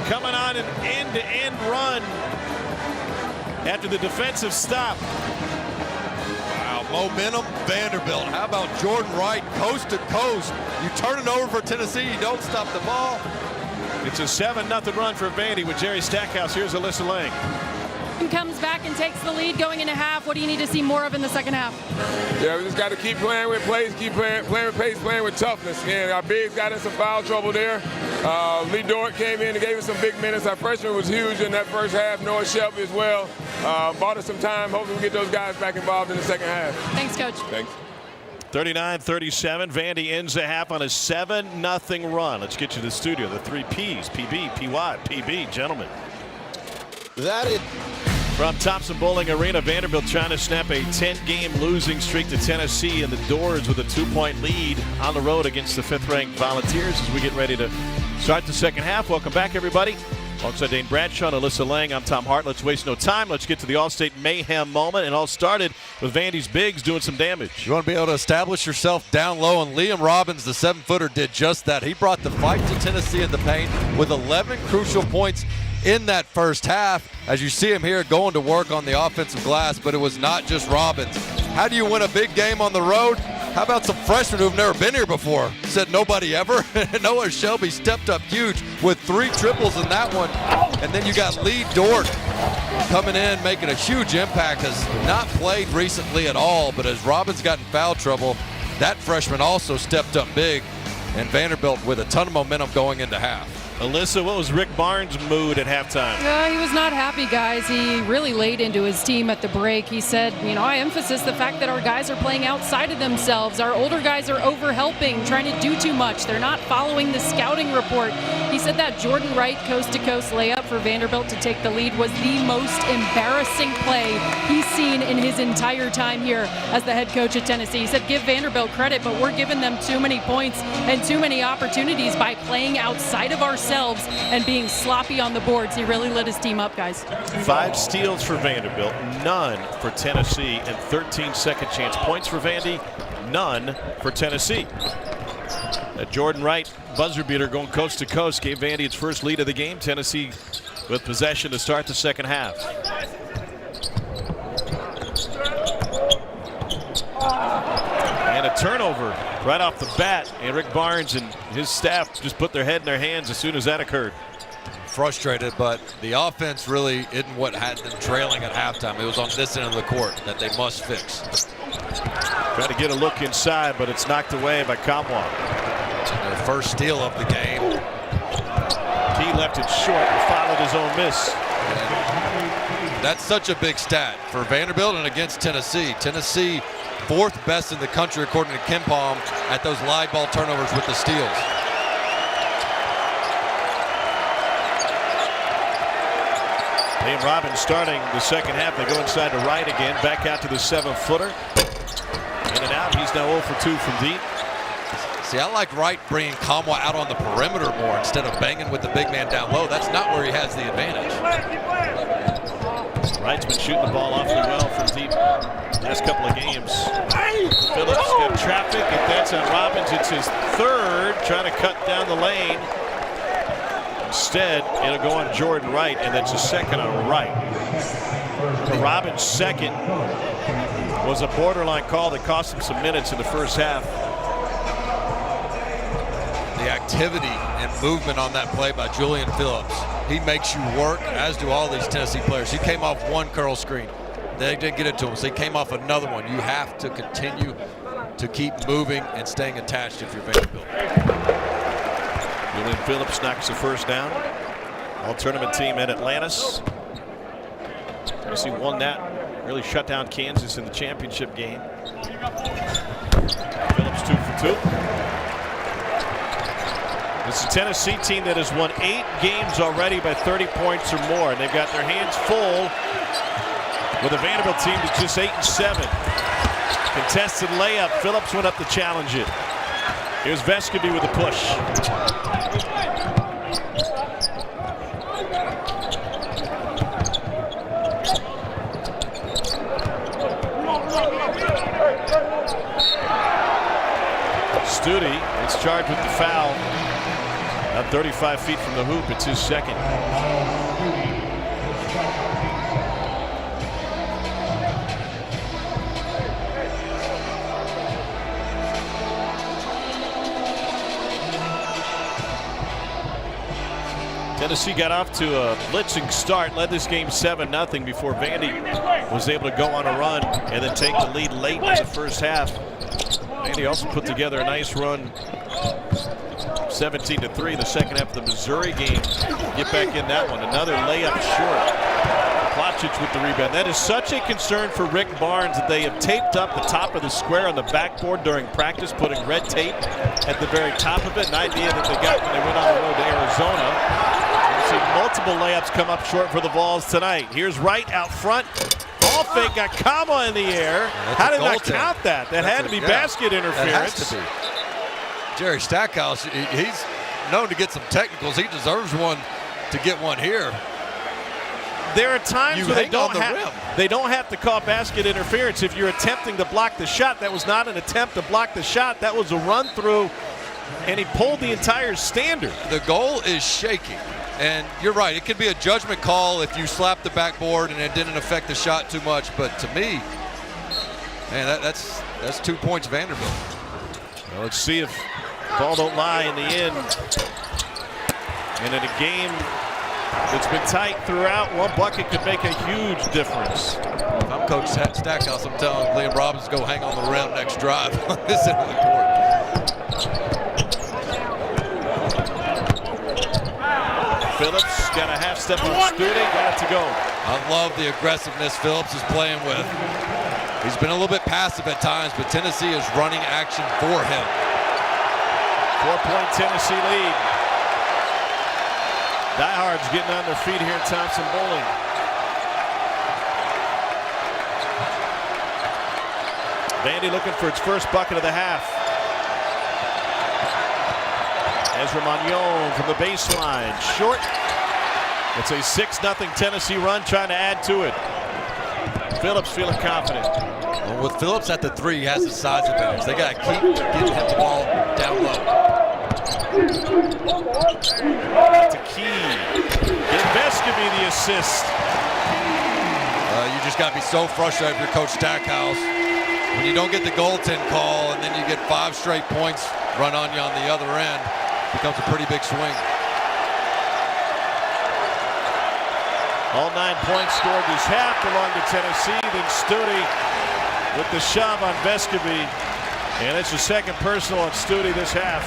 Coming on an end-to-end run after the defensive stop. Wow, momentum Vanderbilt. How about Jordan Wright, coast to coast? You turn it over for Tennessee, you don't stop the ball. It's a 7-0 run for Vandy with Jerry Stackhouse. Here's Alyssa Lang. Comes back and takes the lead going into half. What do you need to see more of in the second half? Yeah, we just got to keep playing with plays, keep playing with pace, playing with toughness. And our bigs got in some foul trouble there. Lee Dort came in and gave us some big minutes. Our freshman was huge in that first half. Noah Shelby as well. Bought us some time. Hopefully we get those guys back involved in the second half. Thanks, Coach. Thanks. 39-37. Vandy ends the half on a 7-0 run. Let's get you to the studio. The 3 Ps, PB, PY, PB, gentlemen. That is from Thompson Bowling Arena. Vanderbilt trying to snap a 10-game losing streak to Tennessee in the doors with a 2-point lead on the road against the 5th-ranked Volunteers as we get ready to start the second half. Welcome back, everybody. Alongside Dane Bradshaw and Alyssa Lang, I'm Tom Hart. Let's waste no time. Let's get to the All-State Mayhem moment. And all started with Vandy's bigs doing some damage. You want to be able to establish yourself down low, and Liam Robbins, the 7-footer, did just that. He brought the fight to Tennessee in the paint with 11 crucial points in that first half, as you see him here going to work on the offensive glass, but it was not just Robbins. How do you win a big game on the road? How about some freshmen who've never been here before? Said nobody ever. Noah Shelby stepped up huge with 3 triples in that one. And then you got Lee Dort coming in, making a huge impact. Has not played recently at all, but as Robbins got in foul trouble, that freshman also stepped up big. And Vanderbilt with a ton of momentum going into half. Alyssa, what was Rick Barnes' mood at halftime? He was not happy, guys. He really laid into his team at the break. He said, I emphasize the fact that our guys are playing outside of themselves. Our older guys are over-helping, trying to do too much. They're not following the scouting report. He said that Jordan Wright coast-to-coast layup for Vanderbilt to take the lead was the most embarrassing play he's seen in his entire time here as the head coach at Tennessee. He said, give Vanderbilt credit, but we're giving them too many points and too many opportunities by playing outside of ourselves and being sloppy on the boards. He really lit his team up, guys. 5 steals for Vanderbilt, none for Tennessee, and 13 second chance points for Vandy, none for Tennessee. A Jordan Wright buzzer beater going coast to coast gave Vandy its first lead of the game. Tennessee with possession to start the second half. And a turnover right off the bat, and Rick Barnes and his staff just put their head in their hands as soon as that occurred. Frustrated, but the offense really isn't what had them trailing at halftime. It was on this end of the court that they must fix. Trying to get a look inside, but it's knocked away by Kamwa. Their first steal of the game. He left it short and followed his own miss. And that's such a big stat for Vanderbilt and against Tennessee. Tennessee 4th best in the country according to KenPom at those live ball turnovers with the steals. Dave Robbins starting the second half. They go inside to Wright again. Back out to the 7-footer. In and out. He's now 0 for 2 from deep. See, I like Wright bringing Kamwa out on the perimeter more instead of banging with the big man down low. That's not where he has the advantage. Wright's been shooting the ball awfully well from deep last couple of games. Phillips got traffic, and that's on Robbins. It's his 3rd, trying to cut down the lane. Instead, it'll go on Jordan Wright, and that's a 2nd on Wright. Robbins' 2nd was a borderline call that cost him some minutes in the first half. The activity and movement on that play by Julian Phillips. He makes you work, as do all these Tennessee players. He came off one curl screen. They didn't get it to him, so he came off another one. You have to continue to keep moving and staying attached if you're Vanderbilt. Julian Phillips knocks the first down. All-tournament team at Atlantis. Tennessee won that. Really shut down Kansas in the championship game. Phillips 2 for 2. It's a Tennessee team that has won 8 games already by 30 points or more, and they've got their hands full with a Vanderbilt team that's just 8 and 7. Contested layup. Phillips went up to challenge it. Here's Vescovi with the push. Studi is charged with the foul. Not 35 feet from the hoop. It's his 2nd. Tennessee got off to a blitzing start, led this game 7-0 before Vandy was able to go on a run and then take the lead late in the first half. Vandy also put together a nice run, 17-3 the second half of the Missouri game. Get back in that one. Another layup short. Placic with the rebound. That is such a concern for Rick Barnes that they have taped up the top of the square on the backboard during practice, putting red tape at the very top of it. An idea that they got when they went on the road to Arizona. We'll see multiple layups come up short for the Vols tonight. Here's Wright out front. Ball fake, got Kama in the air. How did not count that? That had to be basket interference. That has to be. Jerry Stackhouse, he's known to get some technicals. He deserves one to get one here. There are times where they don't have to call basket interference if you're attempting to block the shot. That was not an attempt to block the shot. That was a run through, and he pulled the entire standard. The goal is shaking. And you're right, it could be a judgment call if you slap the backboard and it didn't affect the shot too much. But to me, man, that's 2 points Vanderbilt. Well, let's see if ball don't lie in the end. And in a game that's been tight throughout, one bucket could make a huge difference. If I'm Coach Stackhouse, I'm telling Liam Robbins to go hang on the rim next drive on this end of the court. Phillips got a half step on Studi, got it to go. I love the aggressiveness Phillips is playing with. He's been a little bit passive at times, but Tennessee is running action for him. 4-point Tennessee lead. Diehards getting on their feet here at Thompson Bowling. Vandy looking for its first bucket of the half. Ezra Magnon from the baseline, short. It's a 6-0 Tennessee run, trying to add to it. Phillips feeling confident. Well, with Phillips at the 3, he has the size advantage. They got to keep getting him the ball down low. That's a key. Give Vescovi the assist. You just got to be so frustrated with your coach Stackhouse when you don't get the goaltend call and then you get 5 straight points run on you on the other end. Becomes a pretty big swing. All 9 points scored this half belong to Tennessee. Then Studi with the shove on Vescovi. And it's the second personal on Studi this half.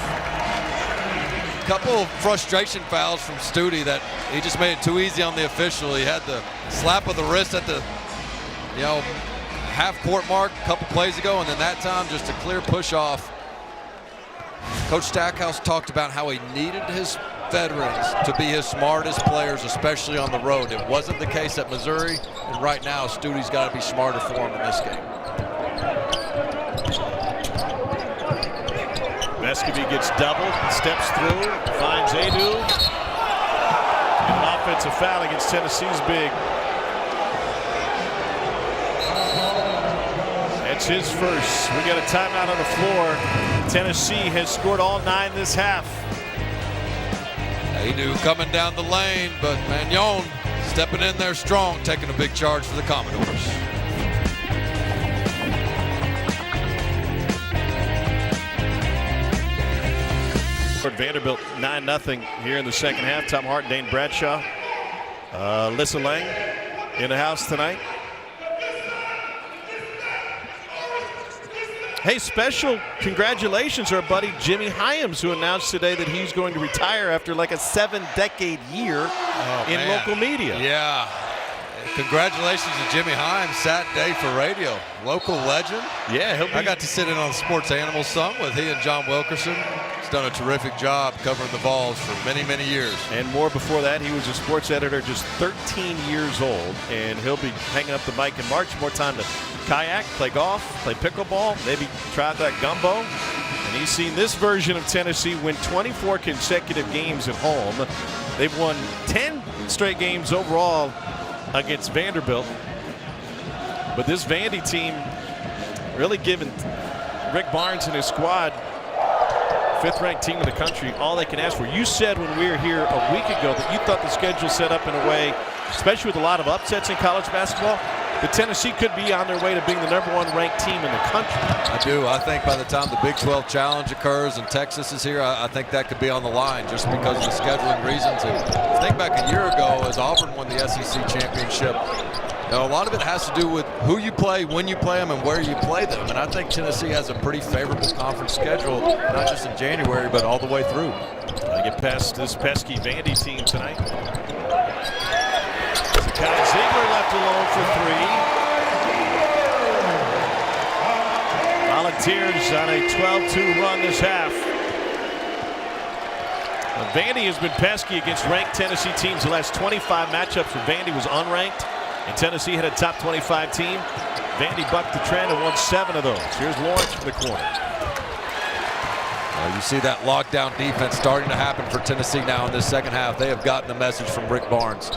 Couple of frustration fouls from Studi that he just made it too easy on the official. He had the slap of the wrist at the, half-court mark a couple plays ago, and then that time just a clear push-off. Coach Stackhouse talked about how he needed his veterans to be his smartest players, especially on the road. It wasn't the case at Missouri, and right now Stude's got to be smarter for him in this game. Vescovi gets doubled, steps through, finds Adu. And an offensive foul against Tennessee's big. That's his first. We got a timeout on the floor. Tennessee has scored all 9 this half. Adu coming down the lane, but Magnon stepping in there strong, taking a big charge for the Commodores. Vanderbilt 9-0 here in the second half. Tom Hart, Dane Bradshaw, Lissa Lang in the house tonight. Hey, special congratulations to our buddy Jimmy Hyams, who announced today that he's going to retire after like a 7-decade year in local media. Yeah. Congratulations to Jimmy Hyams, sad day for radio. Local legend. Yeah, I got to sit in on Sports Animals some with he and John Wilkerson. He's done a terrific job covering the Vols for many, many years. And more before that, he was a sports editor, just 13 years old, and he'll be hanging up the mic in March. More time to kayak, play golf, play pickleball, maybe try out that gumbo. And he's seen this version of Tennessee win 24 consecutive games at home. They've won 10 straight games overall against Vanderbilt. But this Vandy team really giving Rick Barnes and his squad, 5th-ranked team in the country, all they can ask for. You said when we were here a week ago that you thought the schedule set up in a way, especially with a lot of upsets in college basketball, that Tennessee could be on their way to being the #1 ranked team in the country. I do. I think by the time the Big 12 Challenge occurs and Texas is here, I think that could be on the line just because of the scheduling reasons. And think back a year ago as Auburn won the SEC championship. Now, a lot of it has to do with who you play, when you play them, and where you play them. And I think Tennessee has a pretty favorable conference schedule, not just in January, but all the way through. I get past this pesky Vandy team tonight. Kai Ziegler left alone for 3. Volunteers on a 12-2 run this half. Now, Vandy has been pesky against ranked Tennessee teams. The last 25 matchups for Vandy was unranked, and Tennessee had a top 25 team. Vandy bucked the trend and won 7 of those. Here's Lawrence from the corner. You see that lockdown defense starting to happen for Tennessee now in this second half. They have gotten the message from Rick Barnes.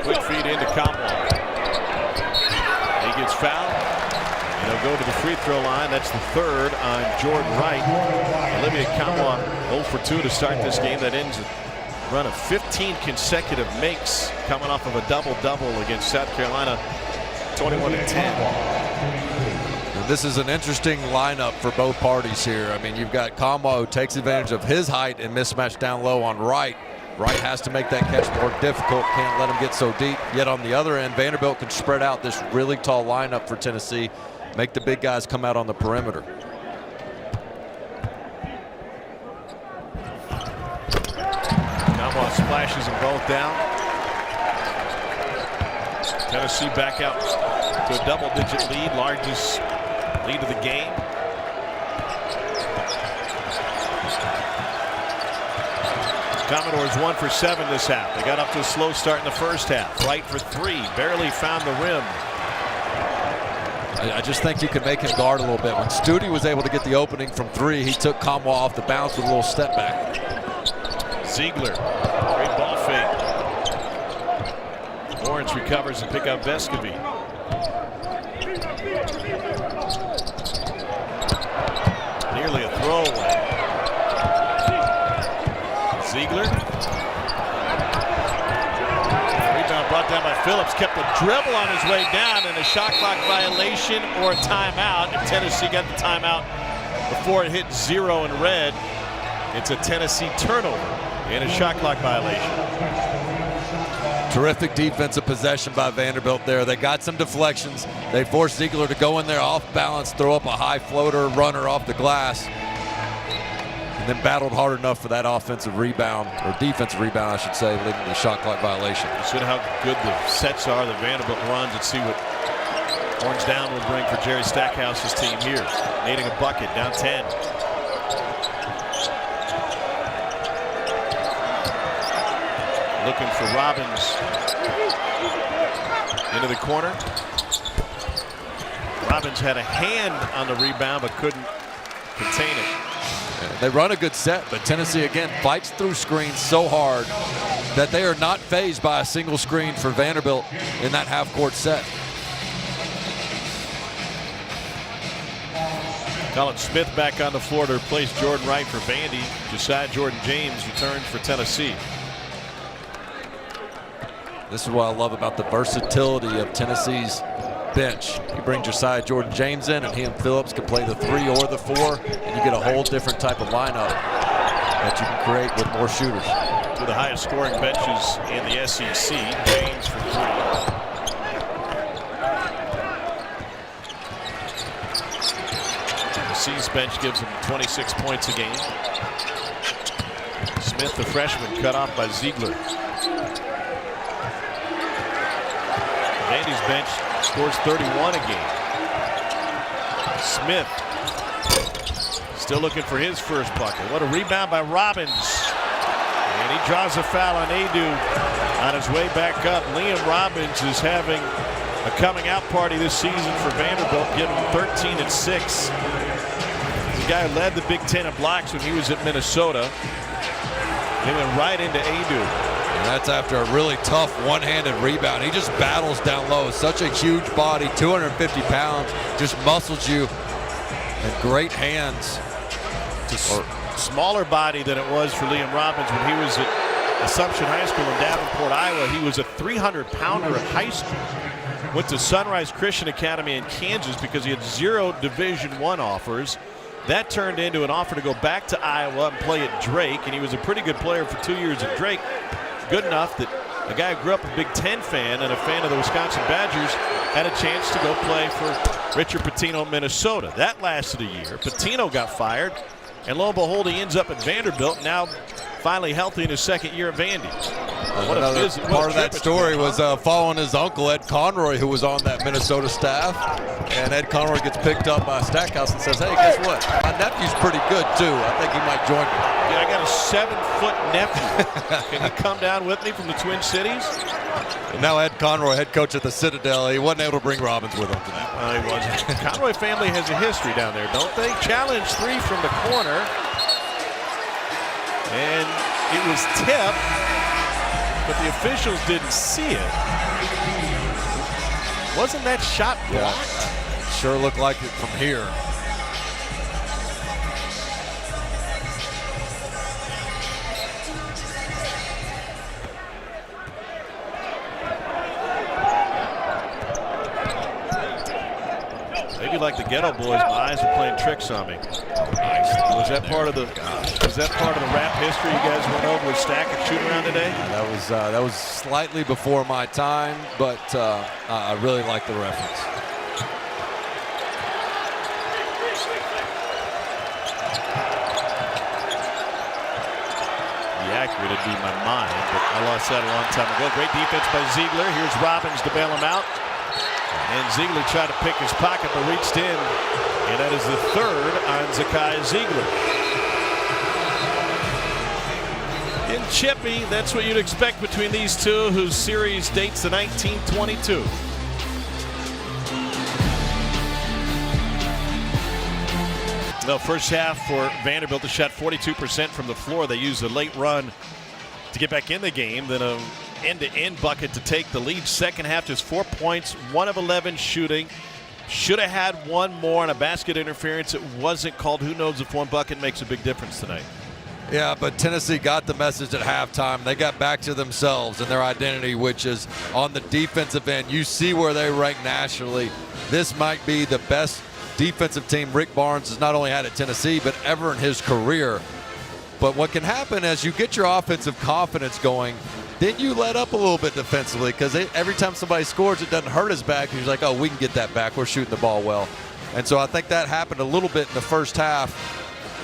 Quick feed into Kamwa. He gets fouled, and he'll go to the free throw line. That's the 3rd on Jordan Wright. Olivia Kamwa 0 for 2 to start this game. That ends a run of 15 consecutive makes, coming off of a double-double against South Carolina, 21-10. This is an interesting lineup for both parties here. I mean, you've got Kamwa, who takes advantage of his height and mismatch down low on Wright. Wright has to make that catch more difficult, can't let him get so deep. Yet on the other end, Vanderbilt can spread out this really tall lineup for Tennessee, make the big guys come out on the perimeter. Kamwa splashes them both down. Tennessee back out to a double-digit lead, largest lead of the game. Commodores 1 for 7 this half. They got off to a slow start in the first half. Wright for 3, barely found the rim. I just think you can make him guard a little bit. When Studi was able to get the opening from 3, he took Kamwa off the bounce with a little step back. Ziegler, great ball fake. Lawrence recovers and pick up Vescovi. Nearly a throwaway. Ziegler. Rebound brought down by Phillips. Kept the dribble on his way down, and a shot clock violation or a timeout. And Tennessee got the timeout before it hit 0 in red. It's a Tennessee turnover and a shot clock violation. Terrific defensive possession by Vanderbilt there. They got some deflections. They forced Ziegler to go in there off balance, throw up a high floater runner off the glass, and then battled hard enough for that offensive rebound, or defensive rebound, I should say, leading to the shot clock violation. You see how good the sets are that Vanderbilt runs, and see what Horns down will bring for Jerry Stackhouse's team here. Needing a bucket, down 10. Looking for Robbins into the corner. Robbins had a hand on the rebound but couldn't contain it. They run a good set, but Tennessee again fights through screens so hard that they are not fazed by a single screen for Vanderbilt in that half-court set. Colin Smith back on the floor to replace Jordan Wright for Vandy. Josiah Jordan-James returns for Tennessee. This is what I love about the versatility of Tennessee's bench. You bring Josiah Jordan-James in, and he and Phillips can play the 3 or the 4, and you get a whole different type of lineup that you can create with more shooters. Two of the highest scoring benches in the SEC. James for 3. Tennessee's bench gives him 26 points a game. Smith, the freshman, cut off by Ziegler. Vandy's bench scores 31 a game. Smith still looking for his first bucket. What a rebound by Robbins. And he draws a foul on Adu on his way back up. Liam Robbins is having a coming out party this season for Vanderbilt, getting 13 and 6. The guy who led the Big Ten in blocks when he was at Minnesota. They went right into Adu. And that's after a really tough one-handed rebound. He just battles down low. Such a huge body, 250 pounds, just muscles you, and great hands. It's a smaller body than it was for Liam Robbins when he was at Assumption High School in Davenport, Iowa. He was a 300-pounder at high school. Went to Sunrise Christian Academy in Kansas because he had 0 Division I offers. That turned into an offer to go back to Iowa and play at Drake, and he was a pretty good player for 2 years at Drake. Good enough that a guy who grew up a Big Ten fan and a fan of the Wisconsin Badgers had a chance to go play for Richard Pitino, Minnesota. That lasted a year. Pitino got fired, and lo and behold, he ends up at Vanderbilt, now finally healthy in his second year at Vandy. Another part of that story was following his uncle, Ed Conroy, who was on that Minnesota staff. And Ed Conroy gets picked up by Stackhouse and says, hey, guess what? My nephew's pretty good, too. I think he might join me. Yeah, I got a 7-foot nephew. Can he come down with me from the Twin Cities? And now Ed Conroy, head coach at the Citadel, he wasn't able to bring Robbins with him tonight. He wasn't. Conroy family has a history down there, don't they? Challenge 3 from the corner. And it was tipped, but the officials didn't see it. Wasn't that shot blocked? Yeah. Sure looked like it from here. Maybe like the Ghetto Boys, my eyes are playing tricks on me. Was that part of the rap history you guys went over with Stack and shoot around today? That was slightly before my time, but I really like the reference. Accurate, it'd be my mind, but I lost that a long time ago. Great defense by Ziegler. Here's Robbins to bail him out. And Ziegler tried to pick his pocket, but reached in. And that is the third on Zakai Ziegler. In chippy, that's what you'd expect between these two, whose series dates to 1922. The first half for Vanderbilt, they shot 42% from the floor. They used a late run to get back in the game, then an end-to-end bucket to take the lead. Second half, just 4 points, 1 of 11 shooting. Should have had one more on a basket interference. It wasn't called. Who knows if one bucket makes a big difference tonight? Yeah, but Tennessee got the message at halftime. They got back to themselves and their identity, which is on the defensive end. You see where they rank nationally. This might be the best defensive team Rick Barnes has not only had at Tennessee, but ever in his career. But what can happen as you get your offensive confidence going, then you let up a little bit defensively, because every time somebody scores, it doesn't hurt his back. He's like, oh, we can get that back. We're shooting the ball well. And so I think that happened a little bit in the first half,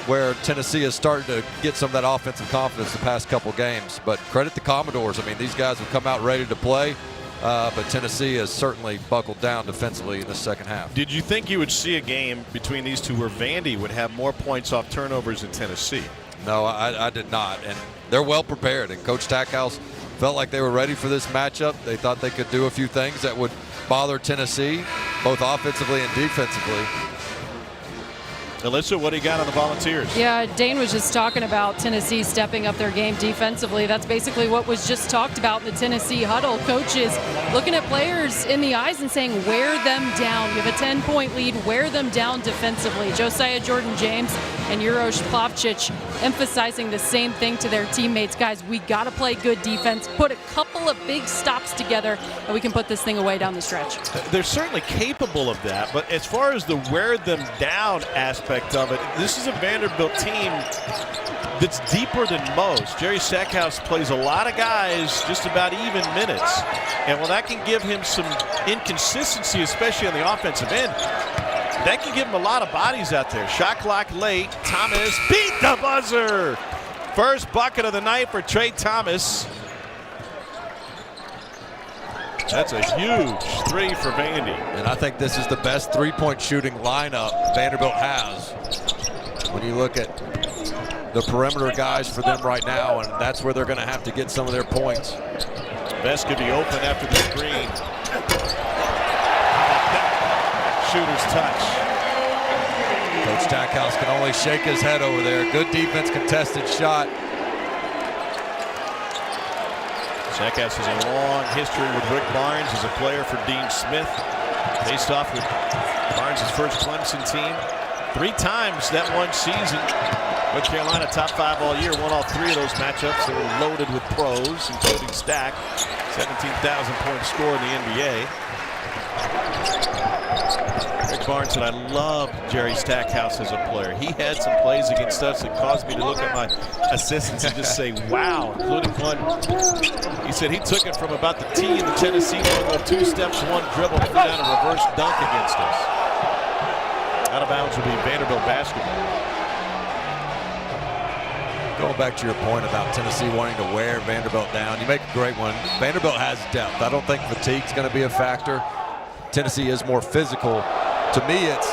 where Tennessee has started to get some of that offensive confidence the past couple games. But credit the Commodores. I mean, these guys have come out ready to play. but Tennessee has certainly buckled down defensively in the second half. Did you think you would see a game between these two where Vandy would have more points off turnovers than Tennessee? No, I did not. And they're well prepared. And Coach Stackhouse felt like they were ready for this matchup. They thought they could do a few things that would bother Tennessee, both offensively and defensively. Alyssa, what do you got on the Volunteers? Yeah, Dane was just talking about Tennessee stepping up their game defensively. That's basically what was just talked about in the Tennessee huddle. Coaches looking at players in the eyes and saying, wear them down. You have a 10-point lead, wear them down defensively. Josiah Jordan-James and Uroš Plavčić emphasizing the same thing to their teammates. Guys, we got to play good defense, put a couple of big stops together, and we can put this thing away down the stretch. They're certainly capable of that, but as far as the wear them down aspect of it, this is a Vanderbilt team that's deeper than most. Jerry Stackhouse plays a lot of guys just about even minutes, and while that can give him some inconsistency, especially on the offensive end, that can give him a lot of bodies out there. Shot clock late. Thomas beat the buzzer. First bucket of the night for Trey Thomas. That's a huge three for Vandy. And I think this is the best three-point shooting lineup Vanderbilt has. When you look at the perimeter guys for them right now, and that's where they're going to have to get some of their points. Vescovy open after the screen. Shooter's touch. Coach Stackhouse can only shake his head over there. Good defense, contested shot. Stackhouse has a long history with Rick Barnes as a player for Dean Smith. Faced off with Barnes' first Clemson team 3 times that one season. North Carolina top 5 all year, won all 3 of those matchups. They were loaded with pros, including Stack, 17,000-point score in the NBA. Rick Barnes said, I loved Jerry Stackhouse as a player. He had some plays against us that caused me to look at my assistants and just say, wow, including one. He said he took it from about the tee in the Tennessee logo, 2 steps, 1 dribble, threw down a reverse dunk against us. Out of bounds will be Vanderbilt basketball. Going back to your point about Tennessee wanting to wear Vanderbilt down, you make a great one. Vanderbilt has depth. I don't think fatigue's going to be a factor. Tennessee is more physical. To me, it's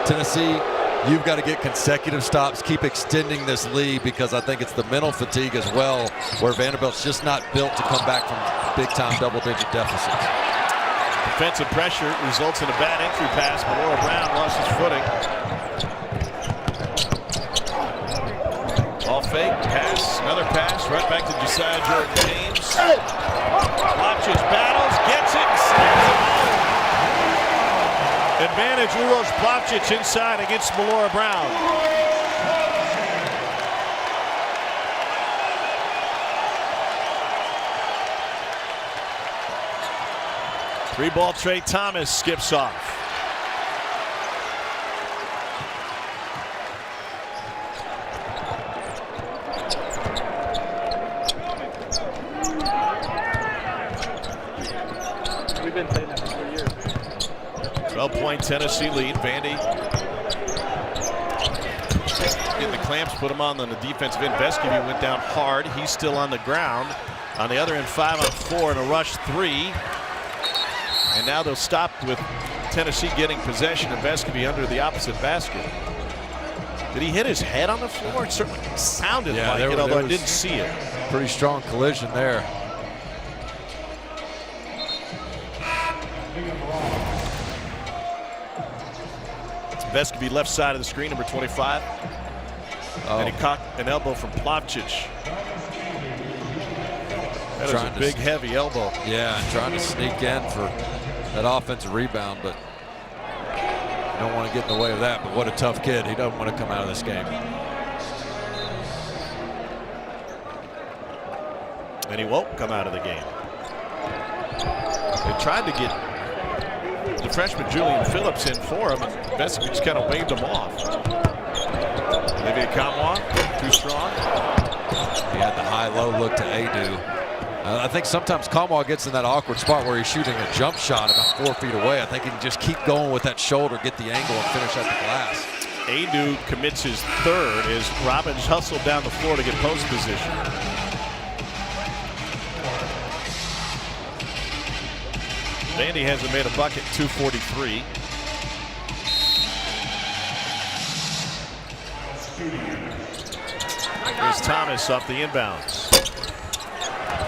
Tennessee, you've got to get consecutive stops, keep extending this lead, because I think it's the mental fatigue as well, where Vanderbilt's just not built to come back from big-time double-digit deficits. Defensive pressure results in a bad entry pass. Melora Brown lost his footing. Ball fake, pass, another pass, right back to Josiah Jordan-James. Plavčić battles, gets it, and snaps it home. Advantage Uroš Plavčić inside against Melora Brown. Three-ball Trey Thomas skips off. We've been playing that for 4 years. 12-point Tennessee lead. Vandy getting the clamps, put him on the defensive end. Vescovy went down hard. He's still on the ground. On the other end, 5-on-4 and a rush 3. And now they'll stop with Tennessee getting possession and Vescovy under the opposite basket. Did he hit his head on the floor? It certainly sounded like it, although I didn't see it. Pretty strong collision there. Vescovy left side of the screen, number 25. And he caught an elbow from Plavčić. That was a big, heavy elbow. Yeah, trying to sneak in for that offensive rebound, but you don't want to get in the way of that. But what a tough kid. He doesn't want to come out of this game. And he won't come out of the game. They tried to get the freshman Julian Phillips in for him, and Vescovy just kind of waved him off. Maybe Kamwa, too strong. He had the high-low look to Adu. I think sometimes Kamwa gets in that awkward spot where he's shooting a jump shot about 4 feet away. I think he can just keep going with that shoulder, get the angle, and finish at the glass. Adu commits his 3rd as Robbins hustled down the floor to get post position. Vandy hasn't made a bucket, 2:43. Here's Thomas off the inbounds.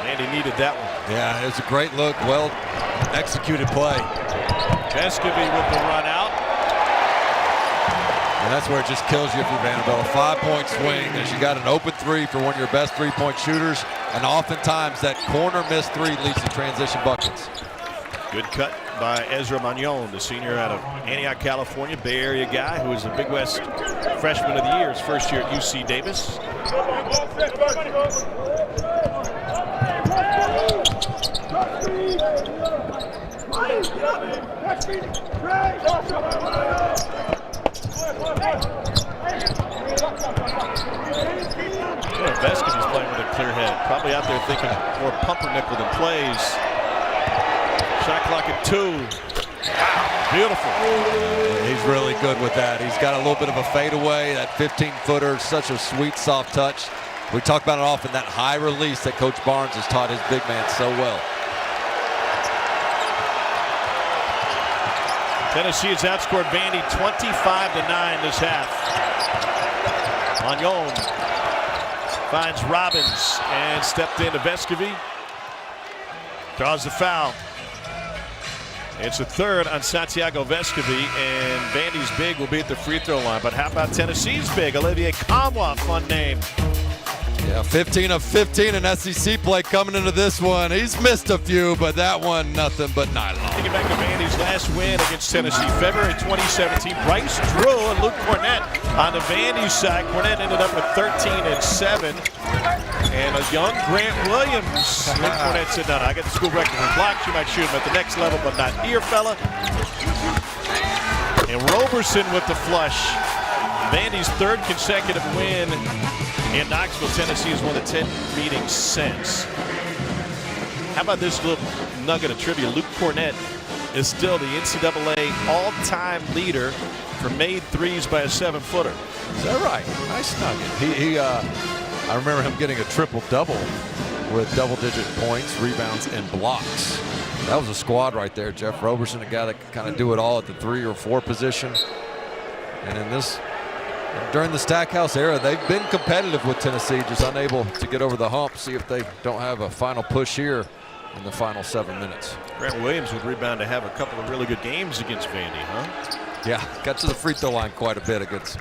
Vandy needed that one. Yeah, it was a great look, well executed play. Vescovy with the run out. And that's where it just kills you if you're Vanderbilt. A 5-point swing as you got an open three for one of your best three-point shooters. And oftentimes that corner missed three leads to transition buckets. Good cut by Ezra Magnon, the senior out of Antioch, California, Bay Area guy who was the Big West Freshman of the Year, his first year at UC Davis. Vescovy's playing with a clear head, probably out there thinking more pumpernickel than plays. Shot clock at 2. Wow, beautiful. He's really good with that. He's got a little bit of a fadeaway, that 15-footer, such a sweet, soft touch. We talk about it often, that high release that Coach Barnes has taught his big man so well. Tennessee has outscored Vandy 25-9 this half. Magnon finds Robbins and stepped into Vescovy. Draws the foul. It's a third on Santiago Vescovy, and Vandy's big will be at the free throw line. But how about Tennessee's big? Olivier Kamwa, fun name. Yeah, 15 of 15 in SEC play coming into this one. He's missed a few, but that one, nothing but nylon. Taking back to Vandy's last win against Tennessee, February 2017. Bryce Drew and Luke Cornett on the Vandy side. Cornett ended up with 13 and 7. And a young Grant Williams. Luke Cornett said, no, I got the school record for blocks. You might shoot him at the next level, but not here, fella. And Roberson with the flush. Vandy's third consecutive win in Knoxville. Tennessee has won the 10 meetings since. How about this little nugget of trivia? Luke Cornett is still the NCAA all-time leader for made threes by a 7-footer. Is that right? Nice nugget. I remember him getting a triple-double with double-digit points, rebounds, and blocks. That was a squad right there. Jeff Roberson, a guy that could kind of do it all at the 3 or 4 position. And in this, during the Stackhouse era, they've been competitive with Tennessee, just unable to get over the hump. See if they don't have a final push here in the final 7 minutes. Grant Williams would rebound to have a couple of really good games against Vandy, huh? Yeah, got to the free throw line quite a bit against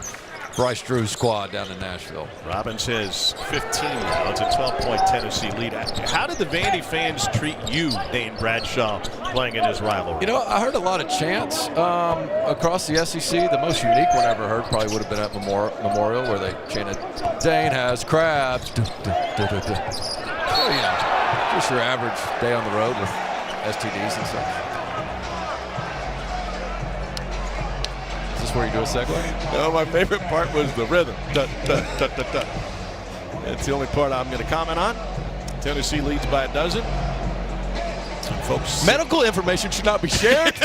Bryce Drew's squad down in Nashville. Robbins has 15. It's a 12-point Tennessee lead. How did the Vandy fans treat you, Dane Bradshaw, playing in his rivalry? You know, I heard a lot of chants across the SEC. The most unique one I ever heard probably would have been at Memorial, where they chanted, "Dane has crabs." So, you know, just your average day on the road with STDs and stuff. Is this where you do a segue? No, my favorite part was the rhythm. Dun, dun, dun, dun, dun. That's the only part I'm going to comment on. Tennessee leads by a dozen. Some folks. Medical information should not be shared.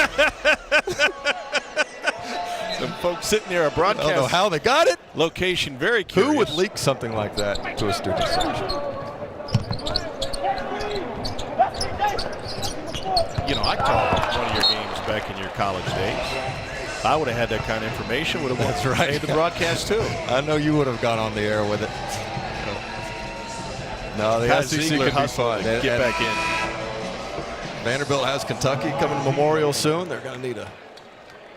Some folks sitting near a broadcast. I don't know how they got it. Location, very curious. Who would leak something like that to a student section? You know, I called one of your games back in your college days. If I would have had that kind of information, would have made the broadcast too. I know you would have gone on the air with it. No, the SEC could be fun. Get back in. Vanderbilt has Kentucky coming to Memorial soon. They're going to need a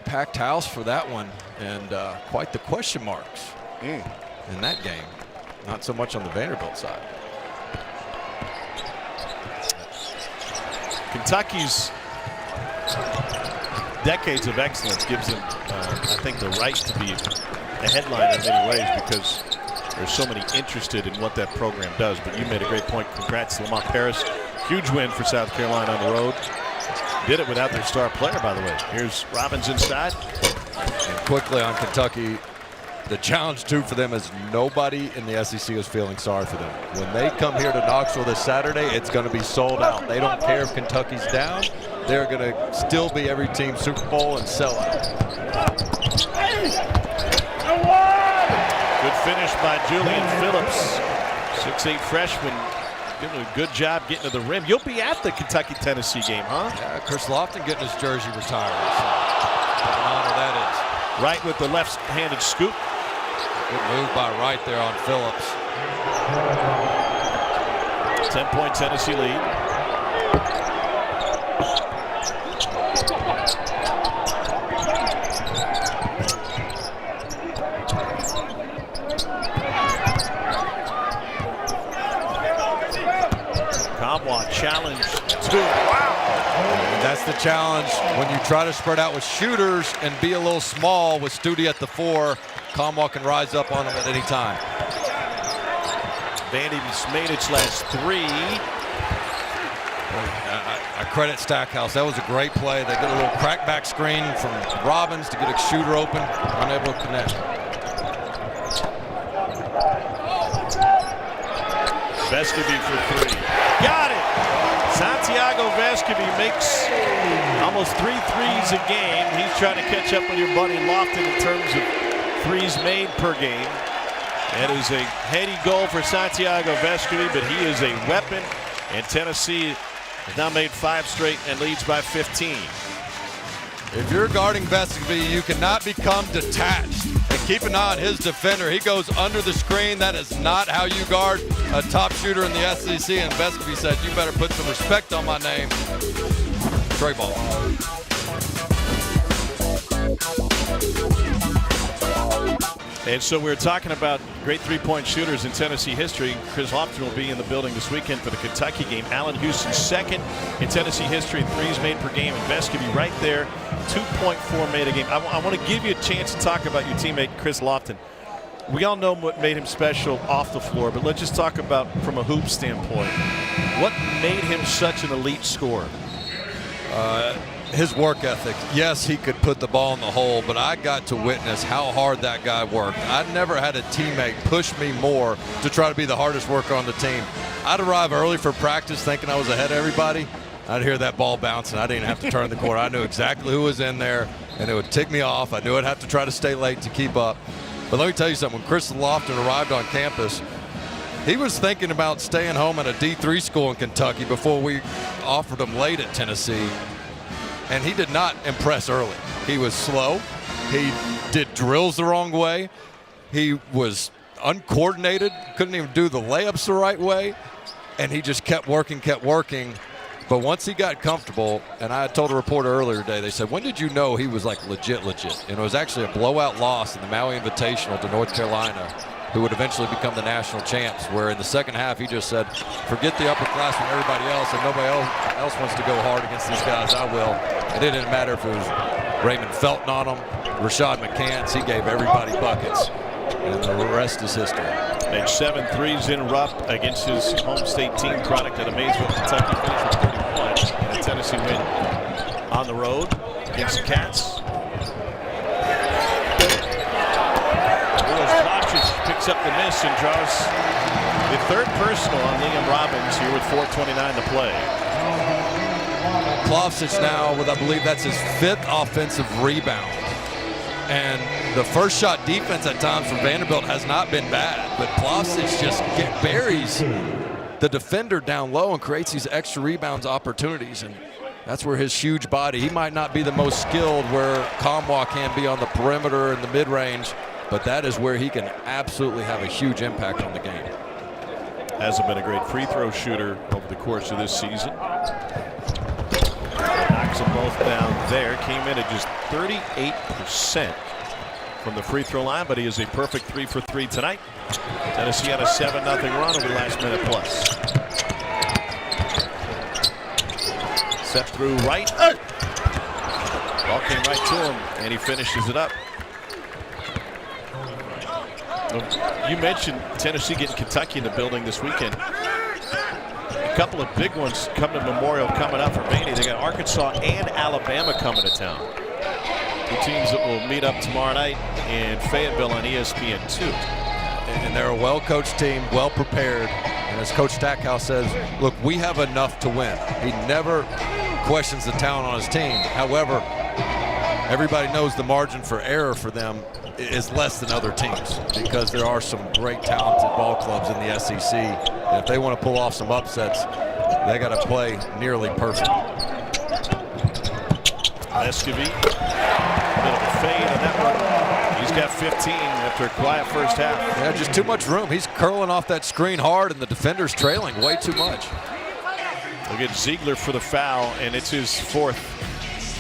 packed house for that one, and quite the question marks in that game. Not so much on the Vanderbilt side. Kentucky's decades of excellence gives them, I think, the right to be a headliner in many ways because there's so many interested in what that program does. But you made a great point. Congrats to Lamont Paris. Huge win for South Carolina on the road. Did it without their star player, by the way. Here's Robbins inside. And quickly on Kentucky, the challenge, too, for them is nobody in the SEC is feeling sorry for them. When they come here to Knoxville this Saturday, it's going to be sold out. They don't care if Kentucky's down. They're going to still be every team Super Bowl and sell out. Good finish by Julian Phillips. 6'8" freshman doing a good job getting to the rim. You'll be at the Kentucky-Tennessee game, huh? Yeah, Chris Lofton getting his jersey retired. So, what an honor that is. Right with the left-handed scoop. Good move by Wright there on Phillips. 10-point Tennessee lead. Kamwa challenge to, wow. And that's the challenge when you try to spread out with shooters and be a little small with Studi at the 4. Kamwa can rise up on him at any time. Vandy's made its last 3. I credit Stackhouse. That was a great play. They get a little crackback screen from Robbins to get a shooter open, unable to connect. Vescovi for 3. Got it! Santiago Vescovi makes almost 3 threes a game. He's trying to catch up with your buddy Lofton in terms of threes made per game. That is a heady goal for Santiago Vescovi, but he is a weapon, and Tennessee has now made 5 straight and leads by 15. If you're guarding Vescovi, you cannot become detached. And keep an eye on his defender. He goes under the screen. That is not how you guard a top shooter in the SEC. And Vescovi said, you better put some respect on my name. Trey ball. And so we're talking about great three-point shooters in Tennessee history. Chris Lofton will be in the building this weekend for the Kentucky game. Allen Houston second in Tennessee history in threes made per game. And Vescovi right there, 2.4 made a game. I want to give you a chance to talk about your teammate Chris Lofton. We all know what made him special off the floor, but let's just talk about from a hoop standpoint. What made him such an elite scorer? His work ethic. Yes, he could put the ball in the hole, but I got to witness how hard that guy worked. I never had a teammate push me more to try to be the hardest worker on the team. I'd arrive early for practice thinking I was ahead of everybody. I'd hear that ball bounce, and I didn't have to turn the corner. I knew exactly who was in there, and it would tick me off. I knew I'd have to try to stay late to keep up. But let me tell you something. When Chris Lofton arrived on campus, he was thinking about staying home at a D3 school in Kentucky before we offered him late at Tennessee. And he did not impress early. He was slow. He did drills the wrong way. He was uncoordinated, couldn't even do the layups the right way. And he just kept working. But once he got comfortable, and I told a reporter earlier today, they said, when did you know he was like legit? And it was actually a blowout loss in the Maui Invitational to North Carolina, who would eventually become the national champs, where in the second half he just said, forget the upperclassmen and everybody else, and nobody else wants to go hard against these guys, I will. And it didn't matter if it was Raymond Felton on them, Rashad McCants, he gave everybody buckets. And the rest is history. Made 7 threes in Rupp against his home state team, product out of Maysville, Kentucky, finished with 31. And a Tennessee win on the road against the Cats. Picks up the miss and draws the 3rd personal on Liam Robbins here with 4:29 to play. Plavsic now with, I believe that's his 5th offensive rebound. And the first shot defense at times from Vanderbilt has not been bad, but Plavsic just buries the defender down low and creates these extra rebounds opportunities. And that's where his huge body, he might not be the most skilled where Kamwa can be on the perimeter and the mid-range, but that is where he can absolutely have a huge impact on the game. Hasn't been a great free throw shooter over the course of this season. Knocks them both down there. Came in at just 38% from the free throw line, but he is a perfect 3 for 3 tonight. Tennessee had a 7-0 run over the last minute plus. Set through right. Ball came right to him, and he finishes it up. You mentioned Tennessee getting Kentucky in the building this weekend. A couple of big ones coming to Memorial coming up for Vandy. They got Arkansas and Alabama coming to town. 2 teams that will meet up tomorrow night in Fayetteville on ESPN2. And they're a well-coached team, well-prepared. And as Coach Stackhouse says, look, we have enough to win. He never questions the talent on his team. However, everybody knows the margin for error for them is less than other teams because there are some great talented ball clubs in the SEC. And if they want to pull off some upsets, they got to play nearly perfect. Vescovy, a bit of a fade on that one. He's got 15 after a quiet first half. Yeah, just too much room. He's curling off that screen hard, and the defender's trailing way too much. Look at Ziegler for the foul, and it's his fourth.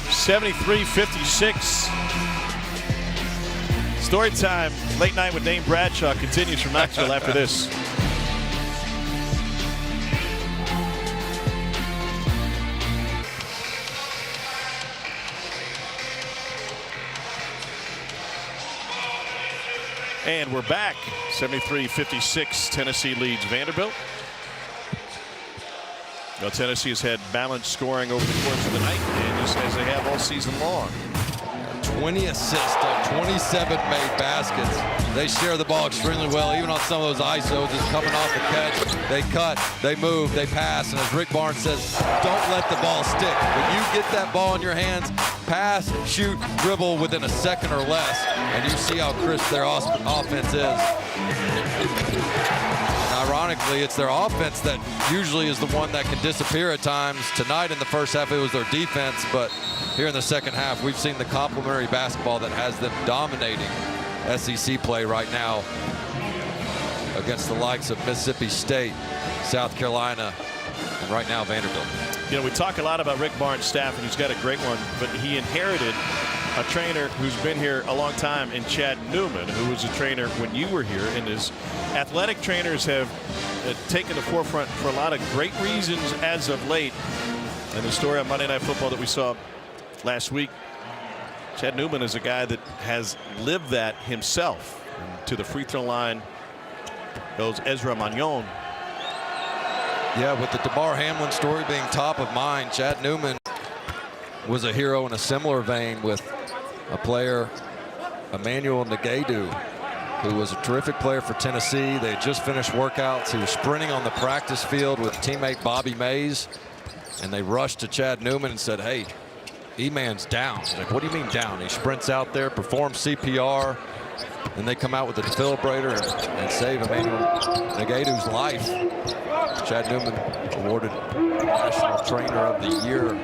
73-56. Story time, late night with Dane Bradshaw continues from Knoxville after this. And we're back. 73-56. Tennessee leads Vanderbilt. Well, Tennessee has had balanced scoring over the course of the night, and just as they have all season long. 20 assists on 27 made baskets. They share the ball extremely well, even on some of those ISOs. It's coming off the catch. They cut, they move, they pass. And as Rick Barnes says, don't let the ball stick. When you get that ball in your hands, pass, shoot, dribble within a second or less. And you see how crisp their offense is. And ironically, it's their offense that usually is the one that can disappear at times. Tonight in the first half, it was their defense, but here in the second half, we've seen the complementary basketball that has them dominating SEC play right now against the likes of Mississippi State, South Carolina, and right now Vanderbilt. You know, we talk a lot about Rick Barnes' staff, and he's got a great one, but he inherited a trainer who's been here a long time in Chad Newman, who was a trainer when you were here, and his athletic trainers have taken the forefront for a lot of great reasons as of late. And the story on Monday Night Football that we saw last week, Chad Newman is a guy that has lived that himself. And to the free throw line goes Ezra Magnon. Yeah, with the DeMar Hamlin story being top of mind, Chad Newman was a hero in a similar vein with a player, Emmanuel Negadu, who was a terrific player for Tennessee. They had just finished workouts. He was sprinting on the practice field with teammate Bobby Mays, and they rushed to Chad Newman and said, hey, E-Man's down. He's like, what do you mean down? He sprints out there, performs CPR, and they come out with a defibrillator and save Emmanuel Negadu's life. Chad Newman awarded National Trainer of the Year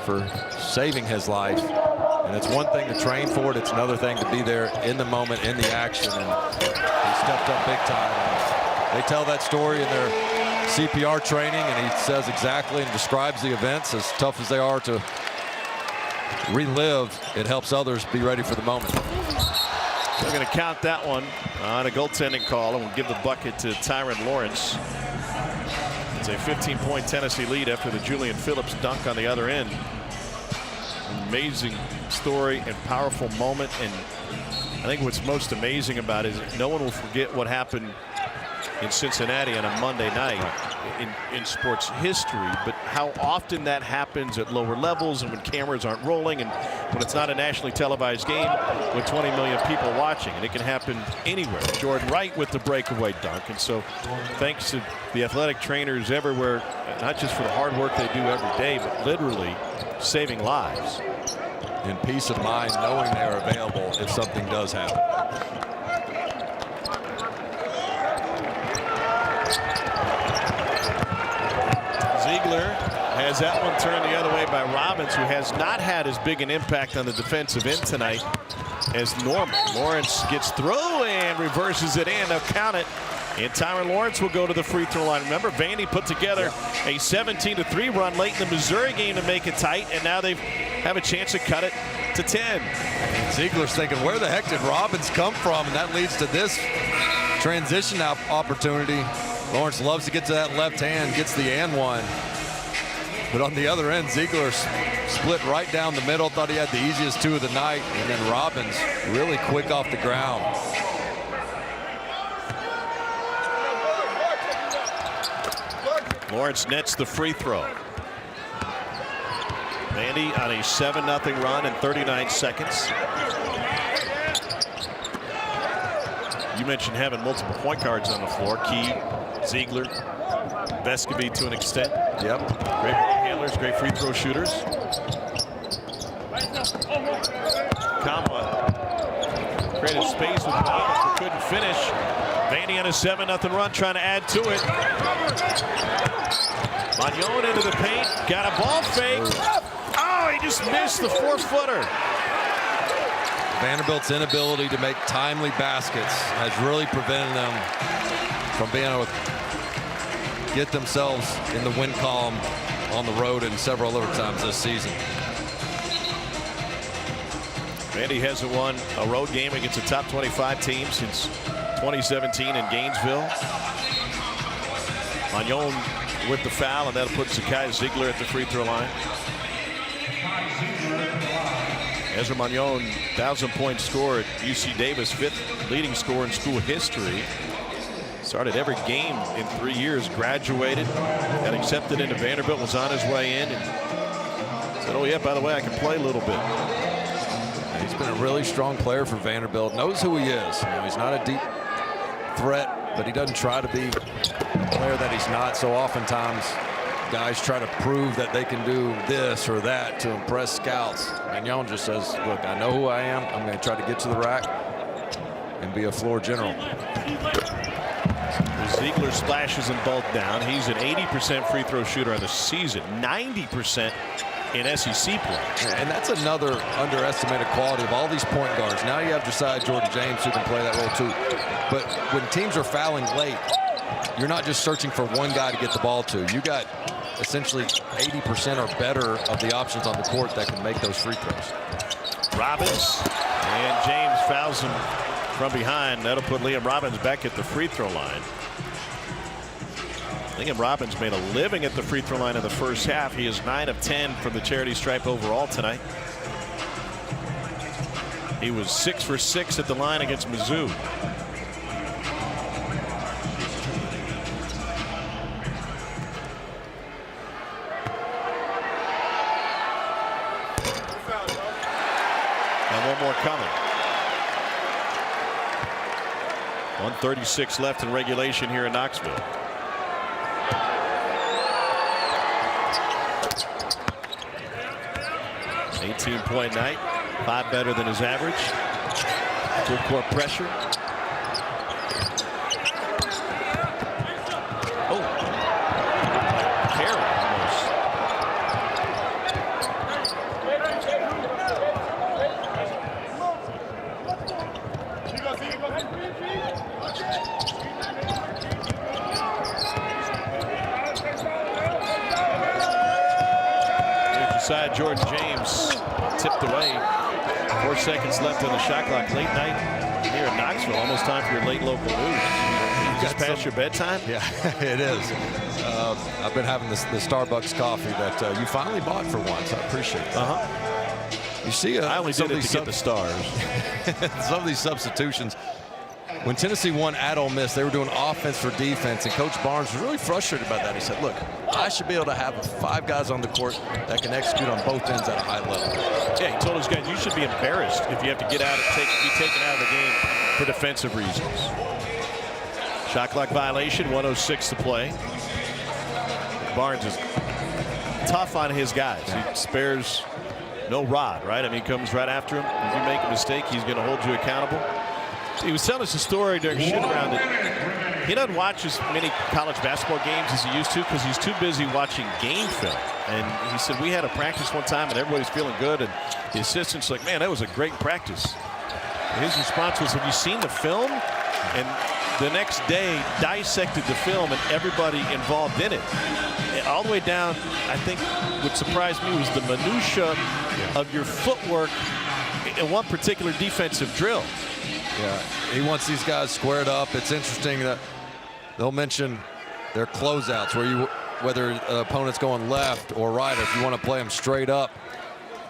for saving his life. And it's one thing to train for it, it's another thing to be there in the moment, in the action. And he stepped up big time. They tell that story in their CPR training, and he says exactly and describes the events as tough as they are to relive. It helps others be ready for the moment. We're going to count that one on a goaltending call, and we'll give the bucket to Tyron Lawrence. It's a 15-point Tennessee lead after the Julian Phillips dunk on the other end. Amazing story and powerful moment, and I think what's most amazing about it is no one will forget what happened in Cincinnati on a Monday night in sports history, but how often that happens at lower levels and when cameras aren't rolling and when it's not a nationally televised game with 20 million people watching, and it can happen anywhere. Jordan Wright with the breakaway dunk, and so thanks to the athletic trainers everywhere, not just for the hard work they do every day, but literally saving lives. And peace of mind knowing they're available if something does happen. Ziegler has that one turned the other way by Robbins, who has not had as big an impact on the defensive end tonight as normal. Lawrence gets through and reverses it in. They'll count it. And Tyron Lawrence will go to the free throw line. Remember, Vandy put together a 17-3 run late in the Missouri game to make it tight, and now they have a chance to cut it to 10. Ziegler's thinking, where the heck did Robbins come from? And that leads to this transition opportunity. Lawrence loves to get to that left hand, gets the and one. But on the other end, Ziegler split right down the middle, thought he had the easiest two of the night, and then Robbins really quick off the ground. Lawrence nets the free throw. Vandy on a 7-0 run in 39 seconds. You mentioned having multiple point guards on the floor. Key, Ziegler, Vescovy to an extent. Yep. Great ball handlers, great free throw shooters. Kama created space with Roberts, but couldn't finish. Vandy on a 7-0 run, trying to add to it. Magnon into the paint, got a ball fake. Oh, he just missed the 4-footer. Vanderbilt's inability to make timely baskets has really prevented them from being able to get themselves in the win column on the road and several other times this season. Vandy hasn't won a road game against a top 25 team since 2017 in Gainesville. Magnon with the foul, and that'll put Zakai Ziegler at the free throw line. Ezra Magnon, 1,000-point scorer at UC Davis, 5th leading scorer in school history. Started every game in 3 years, graduated, got accepted into Vanderbilt, was on his way in, and said, oh yeah, by the way, I can play a little bit. He's been a really strong player for Vanderbilt, knows who he is. You know, he's not a deep threat, but he doesn't try to be a player that he's not. So oftentimes guys try to prove that they can do this or that to impress scouts. Magnon just says, look, I know who I am. I'm going to try to get to the rack and be a floor general. Ziegler splashes them both down. He's an 80% free throw shooter on the season, 90% in SEC play. And that's another underestimated quality of all these point guards. Now you have Josiah Jordan-James who can play that role too. But when teams are fouling late, you're not just searching for one guy to get the ball to. You got essentially 80% or better of the options on the court that can make those free throws. Robbins, and James fouls him from behind. That'll put Liam Robbins back at the free throw line. Liam Robbins made a living at the free throw line in the first half. He is 9 of 10 from the charity stripe overall tonight. He was 6 for 6 at the line against Mizzou. And one more coming. 1:36 left in regulation here in Knoxville. Point night, 5 better than his average. Full court pressure. Oh, carry almost. Inside Jordan-James. Tipped away. 4 seconds left on the shot clock. Late night here in Knoxville. Almost time for your late local news. Just past your bedtime? Yeah, it is. I've been having the Starbucks coffee that you finally bought for once. I appreciate that. You see, I only did it to get the stars. Some of these substitutions. When Tennessee won at Ole Miss, they were doing offense for defense, and Coach Barnes was really frustrated about that. He said, look, I should be able to have 5 guys on the court that can execute on both ends at a high level. Yeah, he told his guys, you should be embarrassed if you have to get out and be taken out of the game for defensive reasons. Shot clock violation, 1:06 to play. Barnes is tough on his guys. He spares no rod, right? I mean, he comes right after him. If you make a mistake, he's going to hold you accountable. He was telling us a story during shoot-around that he doesn't watch as many college basketball games as he used to because he's too busy watching game film. And he said, we had a practice one time and everybody's feeling good, and the assistant's like, man, that was a great practice. And his response was, have you seen the film? And the next day dissected the film and everybody involved in it. And all the way down, I think what surprised me was the minutia of your footwork in one particular defensive drill. Yeah, he wants these guys squared up. It's interesting that they'll mention their closeouts whether the opponent's going left or right, or if you want to play them straight up.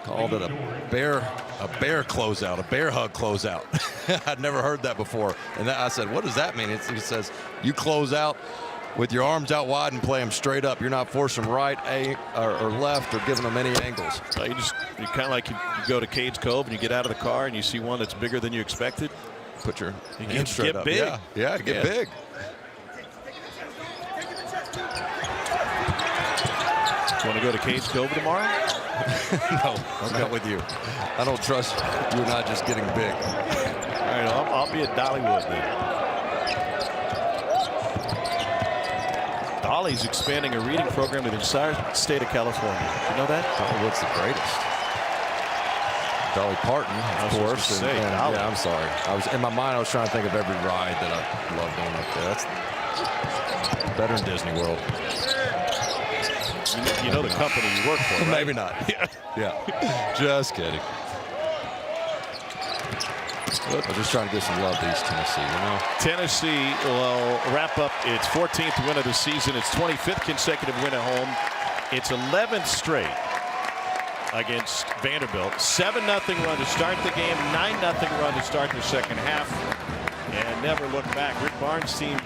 Called it a bear closeout, a bear hug closeout. I'd never heard that before. And I said, what does that mean? It says you close out with your arms out wide and play them straight up. You're not forcing them right or left or giving them any angles. You kind of like you go to Cades Cove and you get out of the car and you see one that's bigger than you expected. Put your hands straight up. Big. Yeah, get big. Want to go to Cades Cove tomorrow? No, not with you. I don't trust you and I just getting big. All right, I'll be at Dollywood then. Dolly's expanding a reading program in the entire state of California. You know that? What's the greatest? Dolly Parton, of course. Yeah, I'm sorry. In my mind, I was trying to think of every ride that I love doing up there. That's better than Disney World. You know the company you work for, right? Maybe not. Yeah. Just kidding. I'm just trying to get some love to East Tennessee, you know? Tennessee will wrap up its 14th win of the season. Its 25th consecutive win at home. Its 11th straight against Vanderbilt. 7-0 run to start the game. 9-0 run to start the second half. And never look back. Rick Barnes' team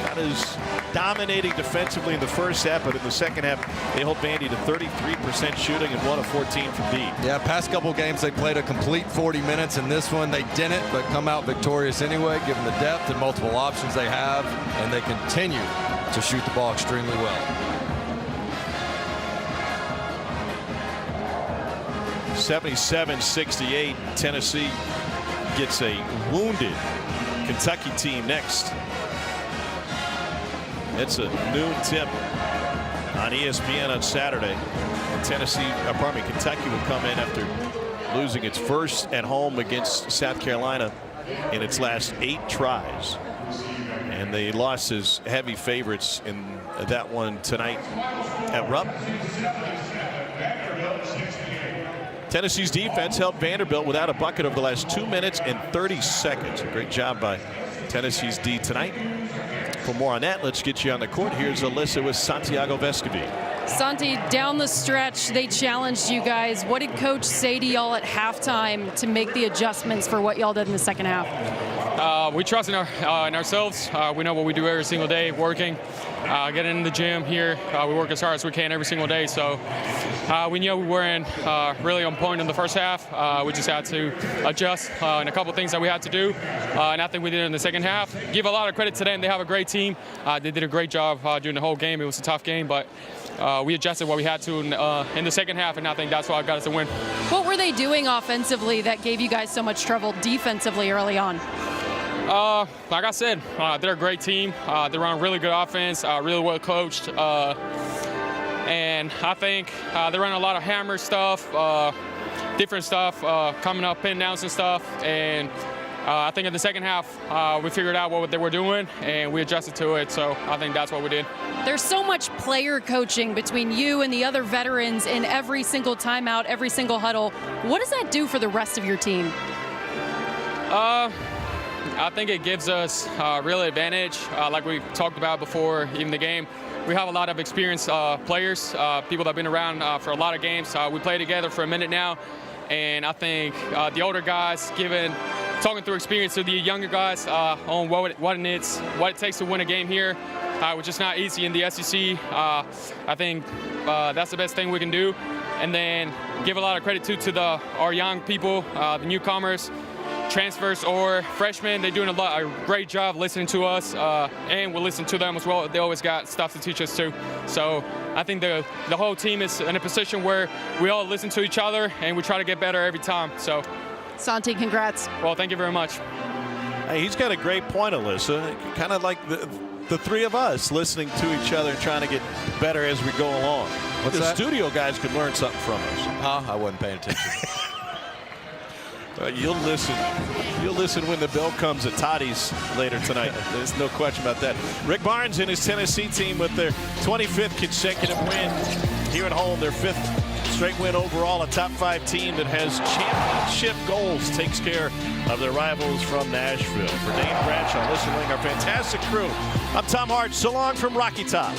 not as dominating defensively in the first half, but in the second half, they hold Vandy to 33% shooting and 1 of 14 from deep. Yeah, past couple games, they played a complete 40 minutes. In this one, they didn't, but come out victorious anyway, given the depth and multiple options they have, and they continue to shoot the ball extremely well. 77-68. Tennessee gets a wounded Kentucky team next. It's a noon tip on ESPN on Saturday. Kentucky will come in after losing its first at home against South Carolina in its last 8 tries. And they lost as heavy favorites in that one tonight at Rupp. Tennessee's defense held Vanderbilt without a bucket over the last 2 minutes and 30 seconds. A great job by Tennessee's D tonight. For more on that, let's get you on the court. Here's Alyssa with Santiago Vescovi. Santi, down the stretch, they challenged you guys. What did Coach say to y'all at halftime to make the adjustments for what y'all did in the second half? We trust in ourselves. We know what we do every single day, working, getting in the gym here. We work as hard as we can every single day. So we knew we weren't really on point in the first half. We just had to adjust in a couple things that we had to do. And I think we did it in the second half. Give a lot of credit to them. They have a great team. They did a great job during the whole game. It was a tough game, but we adjusted what we had to in the second half, and I think that's what got us a win. What were they doing offensively that gave you guys so much trouble defensively early on? Like I said, they're a great team. They run really good offense, really well coached. And I think they run a lot of hammer stuff, different stuff, coming up, pin downs and stuff. And I think in the second half, we figured out what they were doing, and we adjusted to it. So I think that's what we did. There's so much player coaching between you and the other veterans in every single timeout, every single huddle. What does that do for the rest of your team? I think it gives us real advantage. Like we talked about before, even the game, we have a lot of experienced players, people that have been around for a lot of games. We play together for a minute now, and I think the older guys talking through experience to the younger guys on what it takes to win a game here, which is not easy in the SEC. I think that's the best thing we can do, and then give a lot of credit to our young people, the newcomers, transfers or freshmen. They're doing a great job listening to us, and we'll listen to them as well. They always got stuff to teach us too. So I think the whole team is in a position where we all listen to each other and we try to get better every time. So, Santi, congrats. Well, thank you very much. Hey, he's got a great point, Alyssa. Kind of like the three of us listening to each other and trying to get better as we go along. The studio guys could learn something from us. I wasn't paying attention. You'll listen when the bell comes at Toddy's later tonight. There's no question about that. Rick Barnes and his Tennessee team with their 25th consecutive win here at home, their 5th straight win overall, a top 5 team that has championship goals, takes care of their rivals from Nashville. For Dane Bradshaw, Alyssa Ling, our fantastic crew, I'm Tom Hart. So long from Rocky Top.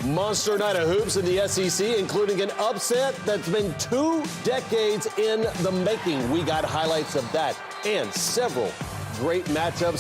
Monster night of hoops in the SEC, including an upset that's been 2 decades in the making. We got highlights of that and several great matchups.